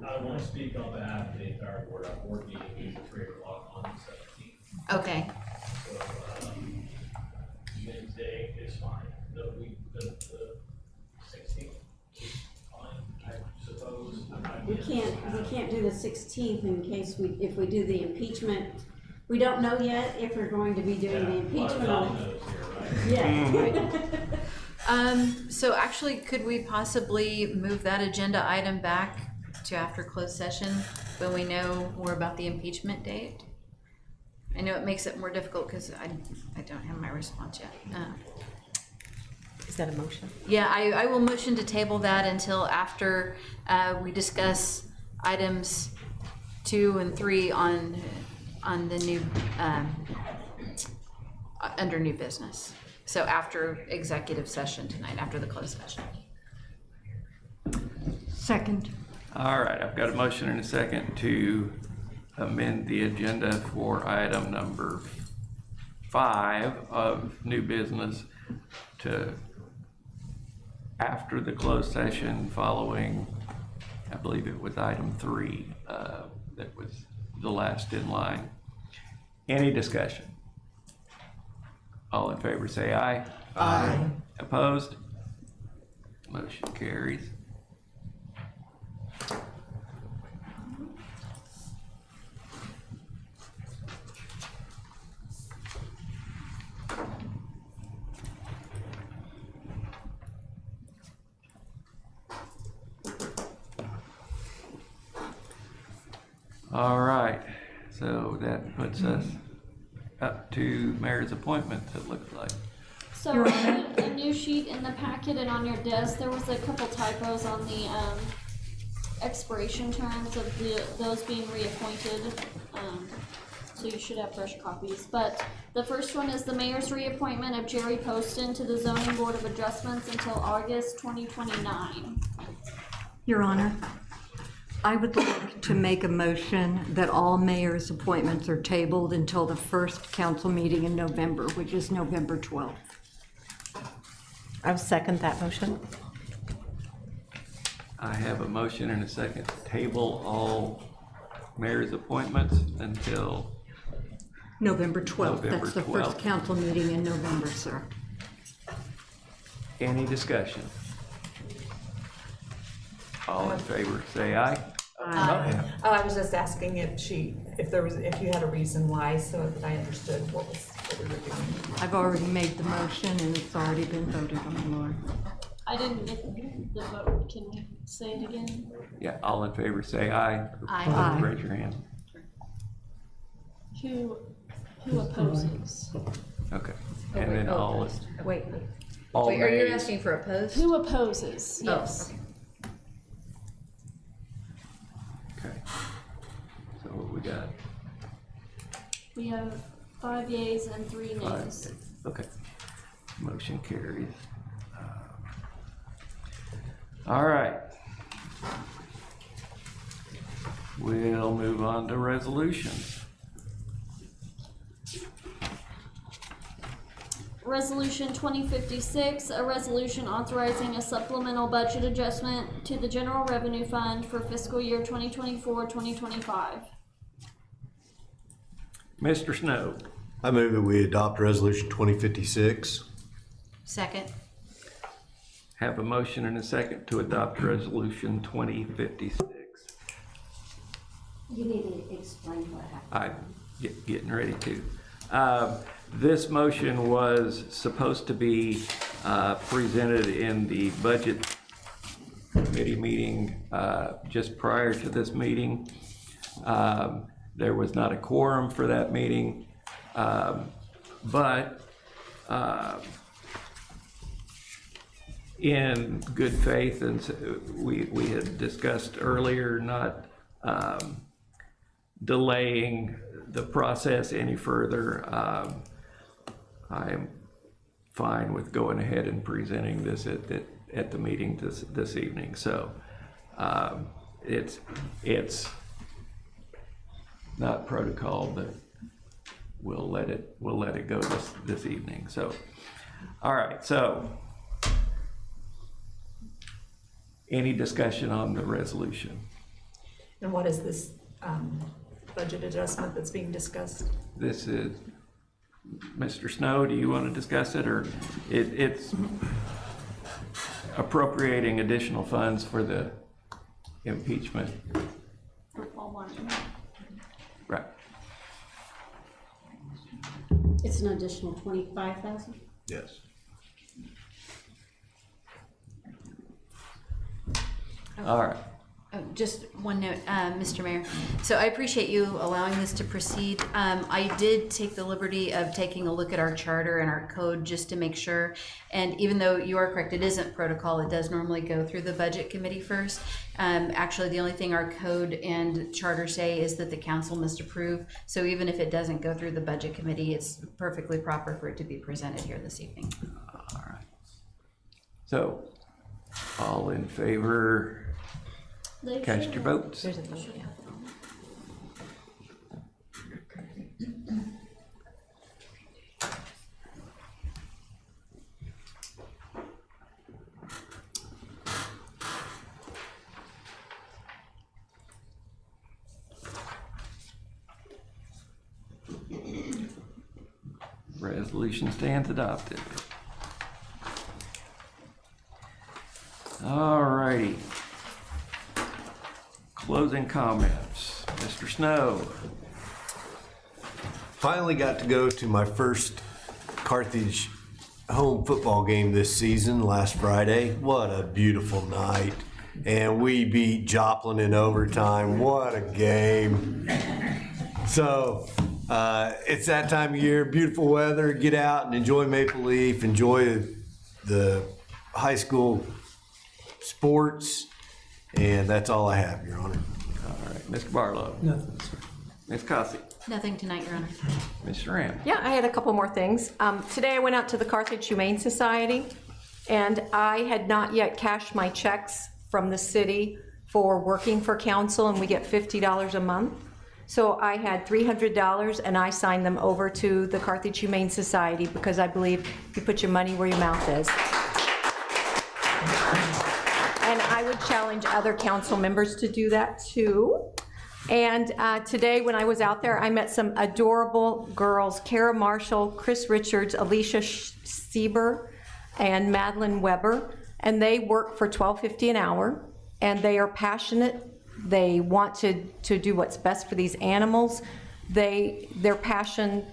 I want to speak on behalf of the entire board. Our board meeting is at 3 o'clock on the 17th. Okay. So, Wednesday is fine. The 16th is fine, I suppose. We can't do the 16th in case if we do the impeachment. We don't know yet if we're going to be doing the impeachment on. Yeah. So actually, could we possibly move that agenda item back to after closed session when we know more about the impeachment date? I know it makes it more difficult because I don't have my response yet. Is that a motion? Yeah, I will motion to table that until after we discuss items 2 and 3 on the new, under new business. So after executive session tonight, after the closed session. Second. All right, I've got a motion and a second to amend the agenda for item number 5 of new business to after the closed session following, I believe it was item 3, that was the last in line. Any discussion? All in favor say aye. Aye. Opposed? Motion carries. All right, so that puts us up to mayor's appointments, it looks like. So a new sheet in the packet and on your desk, there was a couple typos on the expiration terms of those being reappointed. So you should have fresh copies. But the first one is the mayor's reappointment of Jerry Poston to the Zoning Board of Adjustments until August 2029. Your Honor, I would like to make a motion that all mayor's appointments are tabled until the first council meeting in November, which is November 12th. I will second that motion. I have a motion and a second to table all mayor's appointments until November 12th. November That's the 12th. first council meeting in November, sir. Any discussion? All in favor, say aye. Oh, I was just asking if she if you had a reason why, so that I understood what we were doing. I've already made the motion and it's already been voted on, Laura. I didn't get the vote. Can we say it again? Yeah, all in favor, say aye. Aye. Opposed, raise your hand. Who opposes? Okay, and then all, Wait, all wait, are you nays. asking for opposed? Who opposes? Oh, Yes. Okay. So what we got? We have 5 yeas and 3 Five. nays. Okay. Motion carries. All right. We'll move on to resolutions. Resolution 2056, a resolution authorizing a supplemental budget adjustment to the general revenue fund for fiscal year 2024-2025. Mr. Snow. I move that we adopt resolution 2056. Second. Have a motion and a second to adopt resolution 2056. You need to explain what happened. I'm getting ready to. This motion was supposed to be presented in the budget committee meeting just prior to this meeting. There was not a quorum for that meeting, but in good faith, and we had discussed earlier not delaying the process any further. I am fine with going ahead and presenting this at the meeting this evening. So it's not protocol, but we'll let it go this evening. So, all right. So, any discussion on the resolution? And what is this budget adjustment that's being discussed? This is, Mr. Snow, do you want to discuss it, or it's appropriating additional funds for the impeachment? For Paul Martin. Right. It's an additional 25,000? Yes. All right. Just one note, Mr. Mayor. So I appreciate you allowing this to proceed. I did take the liberty of taking a look at our charter and our code just to make sure. And even though you are correct, it isn't protocol. It does normally go through the budget committee first. Actually, the only thing our code and charter say is that the council must approve. So even if it doesn't go through the budget committee, it's perfectly proper for it to be presented here this evening. All right. So, all in favor? Cast your votes. There's a vote, yeah. Resolution stands adopted. All righty. Closing comments. Mr. Snow. Finally got to go to my first Carthage home football game this season last Friday. What a beautiful night. And we beat Joplin in overtime. What a game. So it's that time of year, beautiful weather. Get out and enjoy Maple Leaf, enjoy the high school sports. And that's all I have, Your Honor. All right, Mr. Barlow. Nothing, sir. Ms. Cossey. Nothing tonight, Your Honor. Mr. Ram. Yeah, I had a couple more things. Today I went out to the Carthage Humane Society, and I had not yet cashed my checks from the city for working for council, and we get $50 a month. So I had $300, and I signed them over to the Carthage Humane Society because I believe you put your money where your mouth is. And I would challenge other council members to do that too. And today when I was out there, I met some adorable girls, Kara Marshall, Chris Richards, Alicia Sieber, and Madeline Weber. And they work for $12.50 an hour. And they are passionate They want to do what's best for these animals. Their passion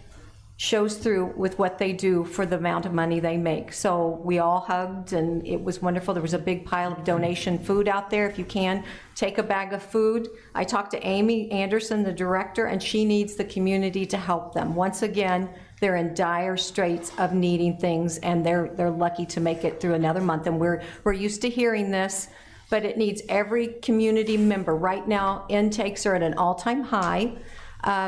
shows through with what they do for the amount of money they make. So we all hugged and it was wonderful. There was a big pile of donation food out there. If you can, take a bag of food. I talked to Amy Anderson, the director, and she needs the community to help them. Once again, they're in dire straits of needing things, and they're lucky to make it through another month. And we're used to hearing this, but it needs every community member. Right now, intakes are at an all-time high.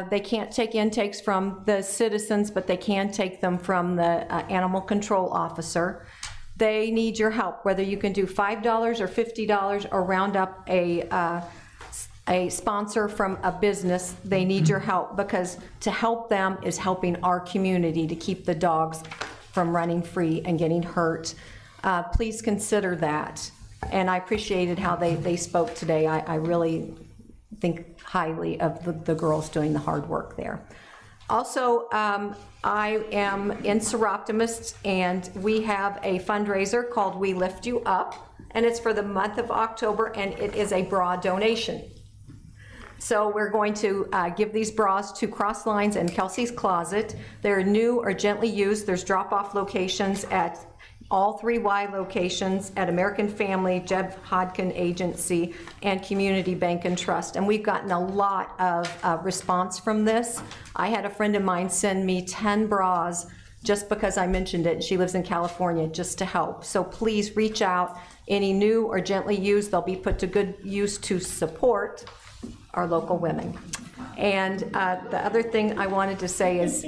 They can't take intakes from the citizens, but they can take them from the animal control officer. They need your help, whether you can do $5 or $50 or round up a sponsor from a business. They need your help, because to help them is helping our community to keep the dogs from running free and getting hurt. Please consider that. And I appreciated how they spoke today. I really think highly of the girls doing the hard work there. Also, I am in Seroptimus, and we have a fundraiser called We Lift You Up, and it's for the month of October, and it is a bra donation. So we're going to give these bras to Cross Lines and Kelsey's Closet. They're new or gently used. There's drop-off locations at all 3 Y locations at American Family, Jeb Hodkin Agency, and Community Bank and Trust. And we've gotten a lot of response from this. I had a friend of mine send me 10 bras just because I mentioned it. She lives in California, just to help. So please reach out. Any new or gently used, they'll be put to good use to support our local women. And the other thing I wanted to say is,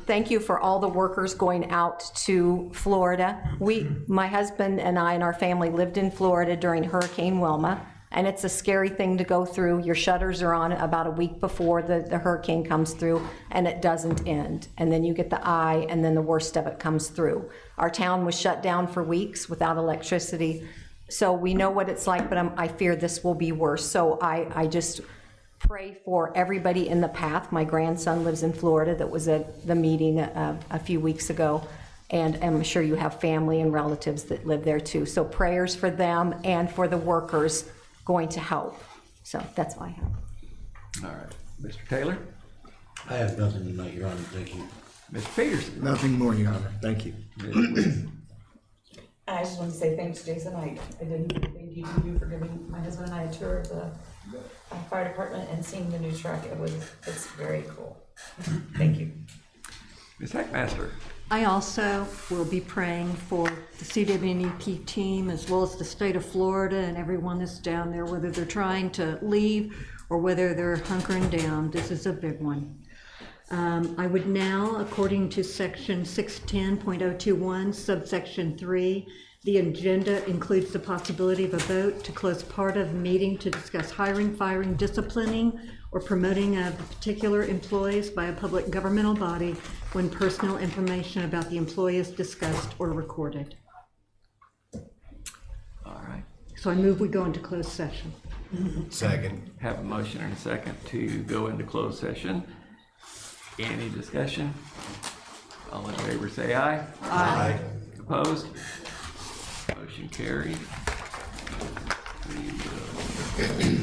thank you for all the workers going out to Florida. My husband and I and our family lived in Florida during Hurricane Wilma, and it's a scary thing to go through. Your shutters are on about a week before the hurricane comes through, and it doesn't end. And then you get the eye, and then the worst of it comes through. Our town was shut down for weeks without electricity, so we know what it's like, but I fear this will be worse. So I just pray for everybody in the path. My grandson lives in Florida that was at the meeting a few weeks ago, and I'm sure you have family and relatives that live there too. So prayers for them and for the workers going to help. So that's all I have. All right. Mr. Taylor? I have nothing tonight, Your Honor, thank you. Mr. Peterson? Nothing more, Your Honor. Thank you. I just want to say thanks, Jason. I didn't thank you to you for giving my husband and I a tour of the fire department and seeing the new truck. It's very cool. Thank you. Ms. Heckmaster? I also will be praying for the CWNEP team, as well as the state of Florida and everyone that's down there, whether they're trying to leave or whether they're hunkering down. This is a big one. I would now, according to section 610.021, subsection 3, the agenda includes the possibility of a vote to close part of the meeting to discuss hiring, firing, disciplining, or promoting of particular employees by a public governmental body when personal information about the employee is discussed or recorded. All right. So I move we go into closed session. Second. Have a motion and a second to go into closed session. Any discussion? All in favor say aye. Aye. Opposed? Motion carried. We will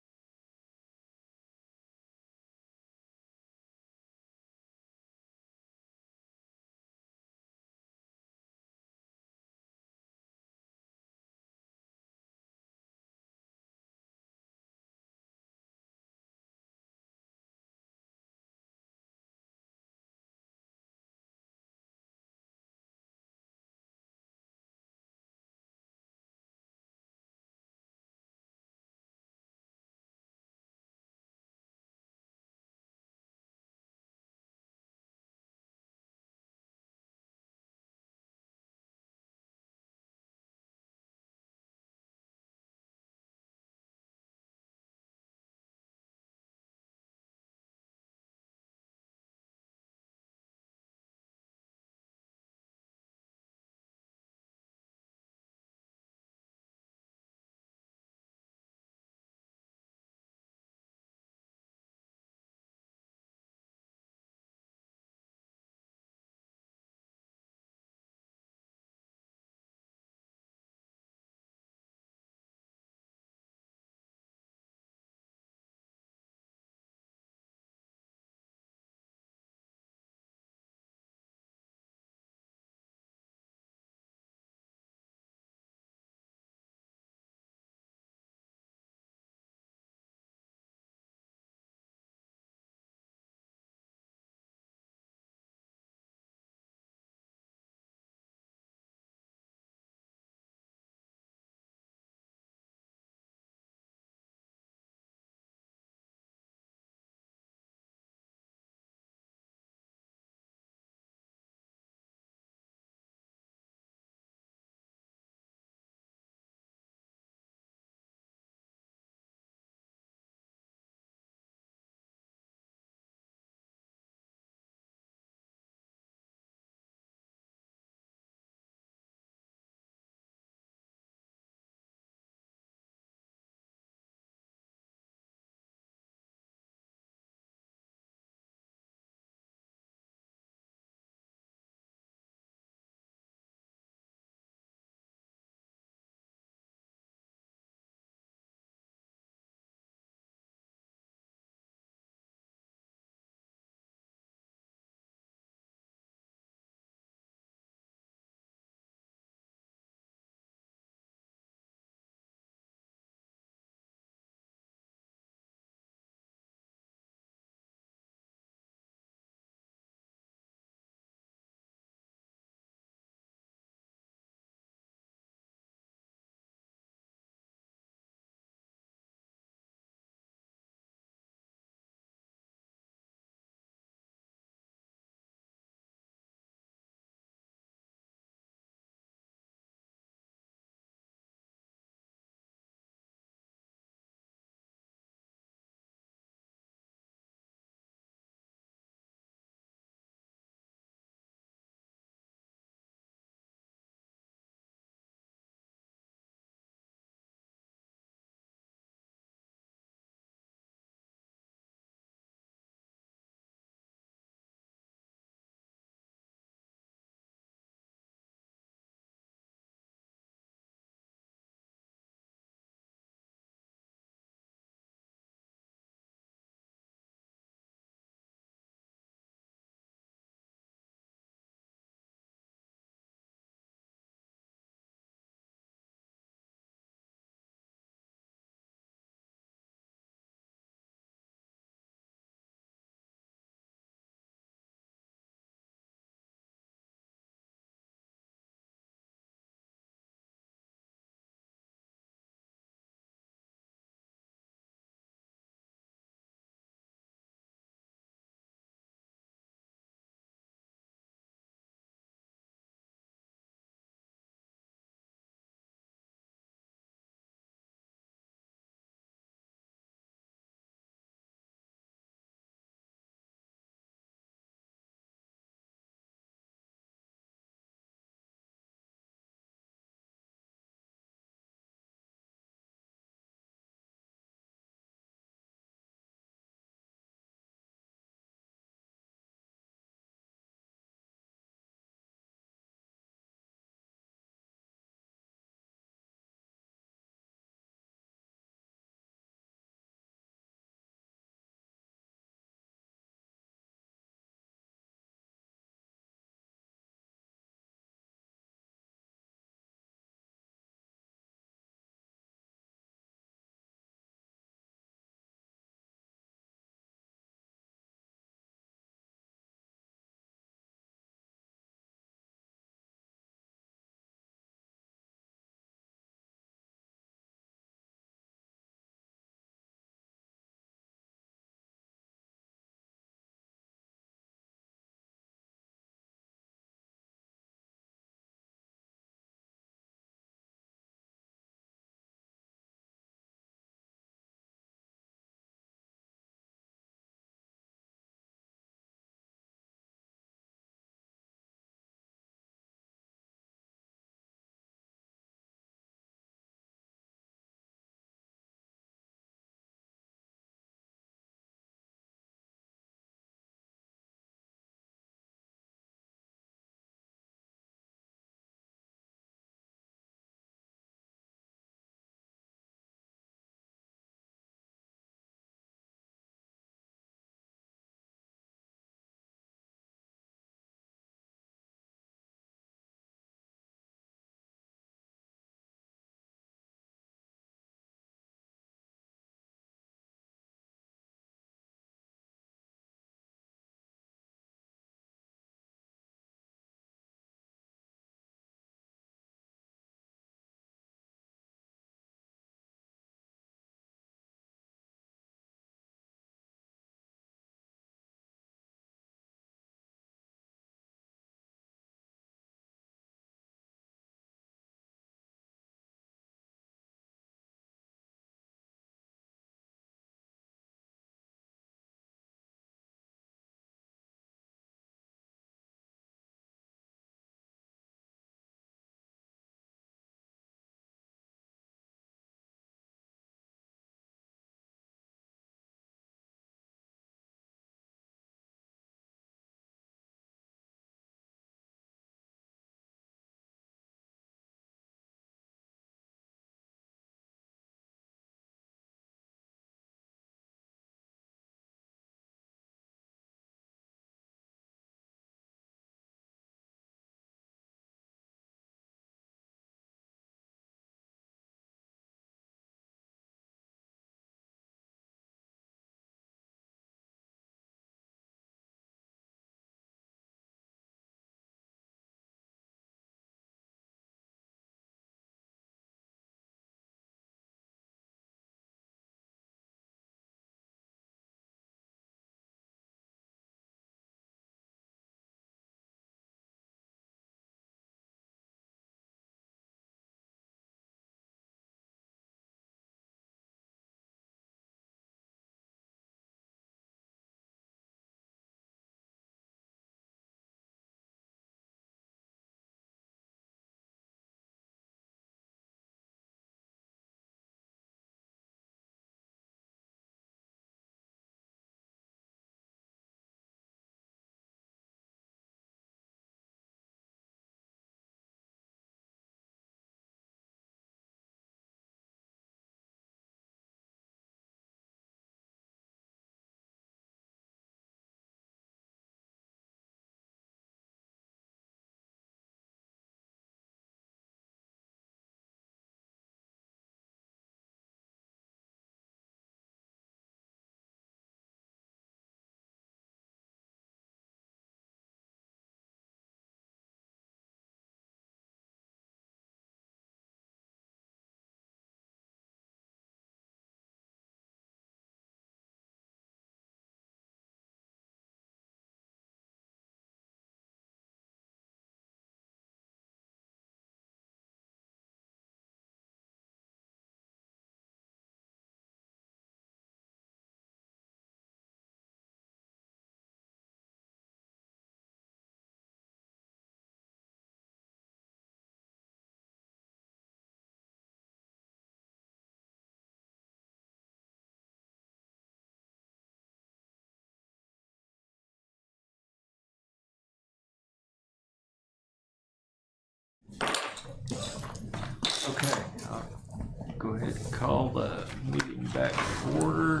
go ahead and call the meeting back to order.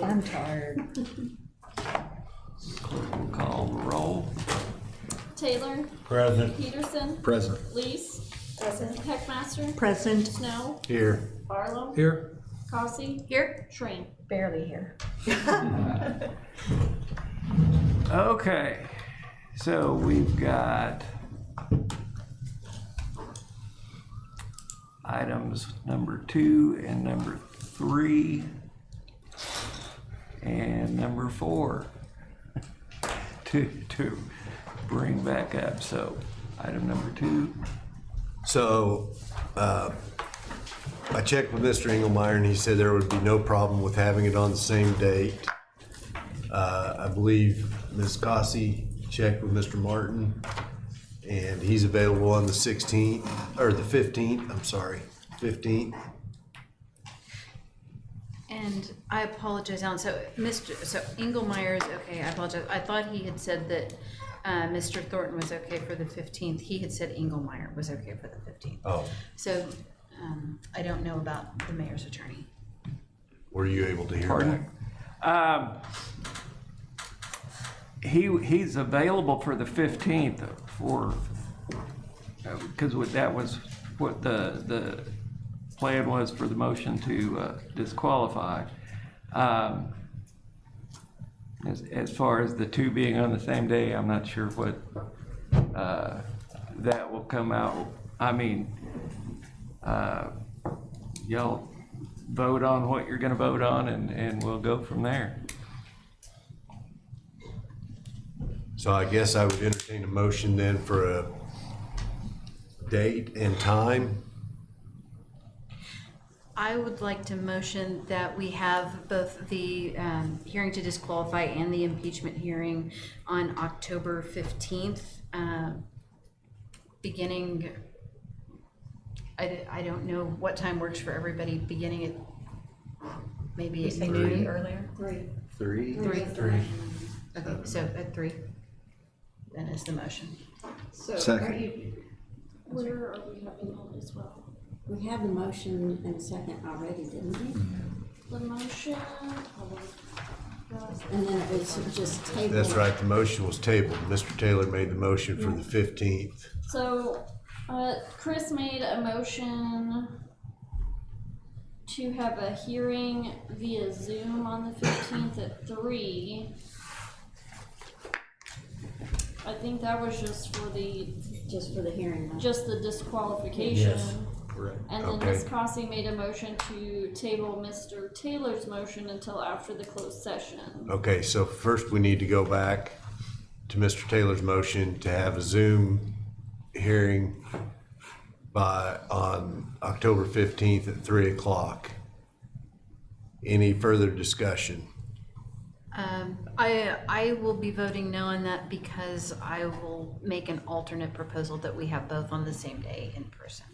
I'm tired. Clerk will call the roll. Taylor. Present. Peterson. Present. Lease. Present. Heckmaster. Present. Snow. Here. Barlow. Here. Cossey. Here. Schramm. Barely here. Okay, so we've got items number 2 and number 3 and number 4 to bring back up. So item number 2. So, I checked with Mr. Engelmeyer and he said there would be no problem with having it on the same date. I believe Ms. Cossey checked with Mr. Martin and he's available on the 16th, or the 15th, I'm sorry, 15th. And I apologize, Alan, so Engelmeyer is okay, I apologize. I thought he had said that Mr. Thornton was okay for the 15th. He had said Engelmeyer was okay for the 15th. Oh, So I don't know about the mayor's attorney. were you able to hear Pardon? back? He's available for the 15th for, because that was what the plan was for the motion to disqualify. As far as the 2 being on the same day, I'm not sure what that will come out. I mean, y'all vote on what you're gonna vote on and we'll go from there. So I guess I would entertain a motion then for a date and time. I would like to motion that we have both the hearing to disqualify and the impeachment hearing on October 15th, beginning, I don't know what time works for everybody, beginning at maybe at noon. Earlier. 3. 3? 3. Okay, so at 3, then is the motion. So Second. are you, Where are we having that as well? we had the motion and second already, didn't we? The motion, hold on. And then it was just tabled. That's right, the motion was tabled. Mr. Taylor made the motion for the 15th. So, Chris made a motion to have a hearing via Zoom on the 15th at 3. I think that was just for the hearing. No? just the disqualification. Yes. Correct. And then Okay. Ms. Cossey made a motion to table Mr. Taylor's motion until after the closed session. Okay, so first we need to go back to Mr. Taylor's motion to have a Zoom hearing on October 15th at 3 o'clock. Any further discussion? I will be voting no on that because I will make an alternate proposal that we have both on the same day in person.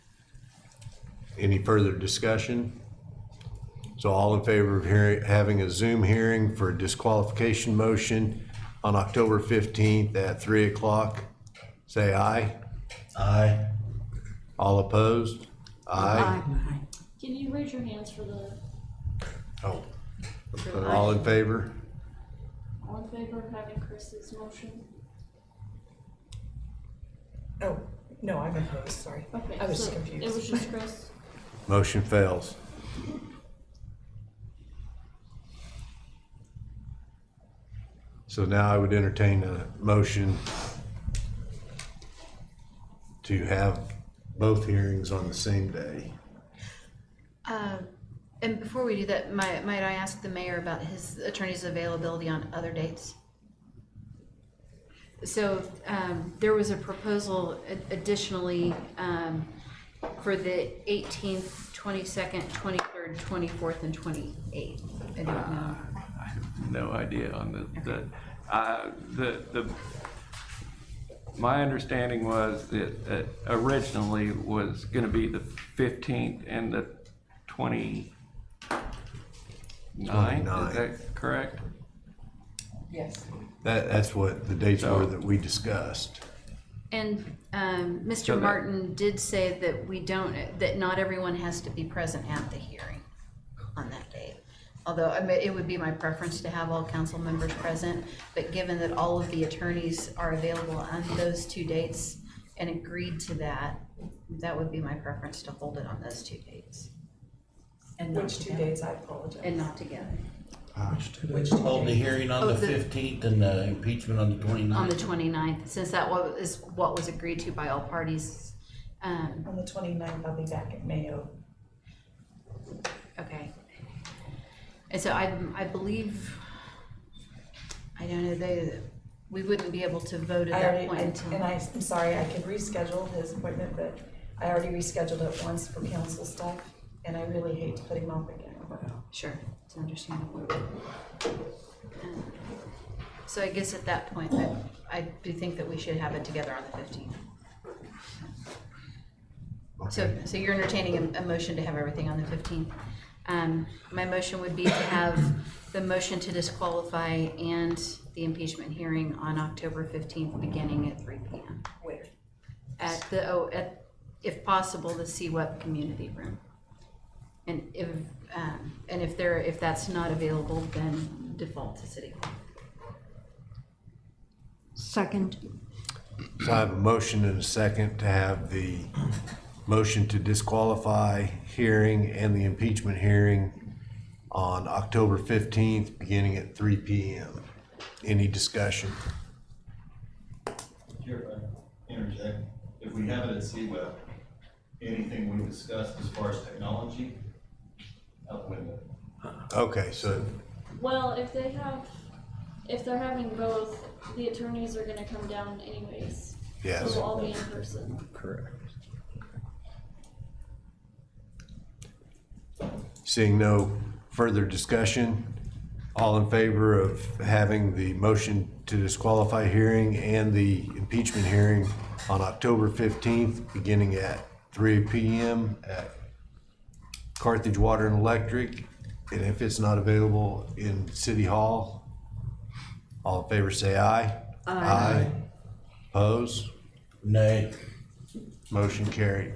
Any further discussion? So all in favor of having a Zoom hearing for a disqualification motion on October 15th at 3 o'clock, say aye. Aye. All opposed? Aye. Can you raise your hands for the, Oh. All in favor? all in favor of having Chris's motion? Oh, no, I'm opposed, sorry. Okay, I was so confused. It was just Chris. Motion fails. So now I would entertain a motion to have both hearings on the same day. And before we do that, might I ask the mayor about his attorney's availability on other dates? So there was a proposal additionally for the 18th, 22nd, 23rd, 24th, and 28th. I don't know. I have no idea on the my understanding was that originally was gonna be the 15th and the 29th, is that correct? Yes. That's what the dates were that we discussed. And So Mr. that- Martin did say that not everyone has to be present at the hearing on that day. Although, I mean, it would be my preference to have all council members present, but given that all of the attorneys are available on those 2 dates and agreed to that, that would be my preference to hold it on those 2 dates. And not Which 2 together. dates? I apologize. And not together. Hold the hearing on Oh, the the- 15th and the impeachment on the 29th. On the 29th, since that is what was agreed to by all parties. On the 29th, I'll be back at Mayo. Okay. And so I believe, I don't know, we wouldn't be able to vote at that point until. And I'm sorry, I could reschedule his appointment, but I already rescheduled it once for council stuff, and I really hate to put him off again. Sure, it's understandable. So I guess at that point, I do think that we should have it together on the 15th. So you're entertaining a motion to have everything on the 15th. My motion would be to have the motion to disqualify and the impeachment hearing on October 15th, beginning at 3 p.m. Where? At if possible, the CWEP community room. And if that's not available, then default to City Hall. Second. So I have a motion and a second to have the motion to disqualify hearing and the impeachment hearing on October 15th, beginning at 3 p.m. Any discussion? Here, if I interject, if we have it at CWEP, anything we discussed as far as technology, out the window. Okay, so Well, if they're having both, the attorneys are gonna come down anyways. Yes. So we'll all be in person. correct. Seeing no further discussion, all in favor of having the motion to disqualify hearing and the impeachment hearing on October 15th, beginning at 3 p.m. at Carthage Water and Electric, and if it's not available in City Hall, all in favor say aye. Aye. Oppose? Nay. Motion carried.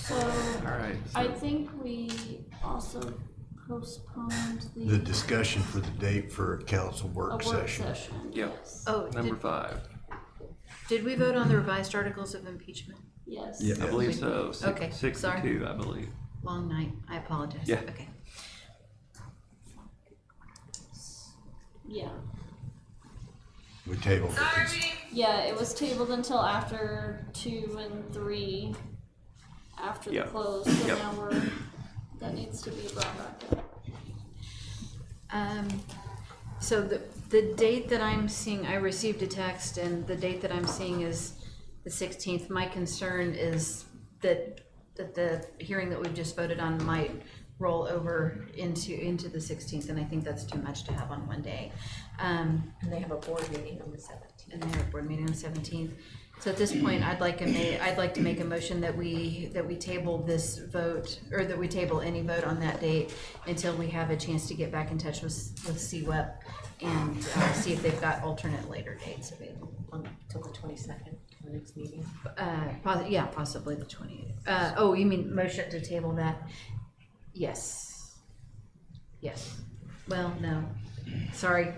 So, right, I think we also postponed The discussion for the date for a council a work session. Yep. Oh, Number 5. Did we vote on the revised articles of impeachment? Yes. Yeah, I believe so. Okay, 6 to sorry. 2, I believe. Long night, I apologize. Yeah. Okay. Yeah. We tabled it. Yeah, it was tabled until after 2 and 3, after the Yep. close, so Yep. now that needs to be brought back up. So the date that I'm seeing, I received a text, and the date that I'm seeing is the 16th. My concern is that the hearing that we've just voted on might roll over into the 16th, and I think that's too much to have on one day. And they have a board meeting on the 17th. And they have a board meeting on the 17th. So at this point, I'd like to make a motion that we table this vote, or that we table any vote on that date until we have a chance to get back in touch with CWEP and see if they've got alternate later dates available. Until the 22nd, the next meeting. Possibly the 20th. Oh, you mean motion to table that? Yes. Yes. Well, no, sorry.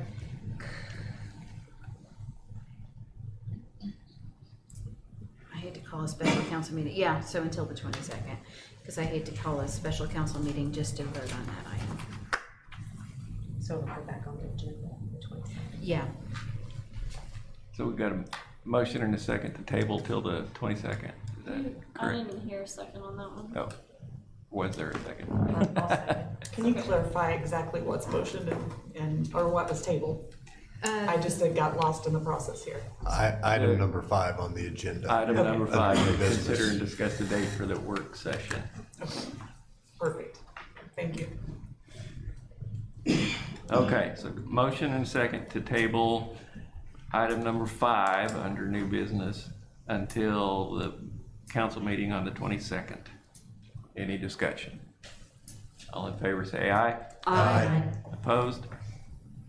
I hate to call a special council meeting, yeah, so until the 22nd, because I hate to call a special council meeting just to vote on that item. So it'll go back on the agenda on the 22nd. Yeah, So we've got a motion and a second to table till the 22nd. Is that I correct? didn't hear a second on that one. Oh, was there a second? Can you clarify exactly what's motioned or what was tabled? I just got lost in the process here. Item number 5 on the agenda. Item number 5, Under to business. consider and discuss the date for the work session. Perfect. Thank you. Okay, so motion and second to table item number 5 under new business until the council meeting on the 22nd. Any discussion? All in favor, say aye. Aye. Opposed?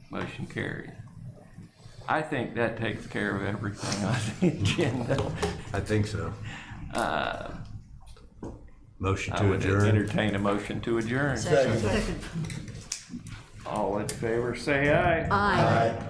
Motion carried. I think that takes care of everything on the agenda. I think so. Motion I to would adjourn. entertain a motion to adjourn. Second. All in favor, say aye. Aye.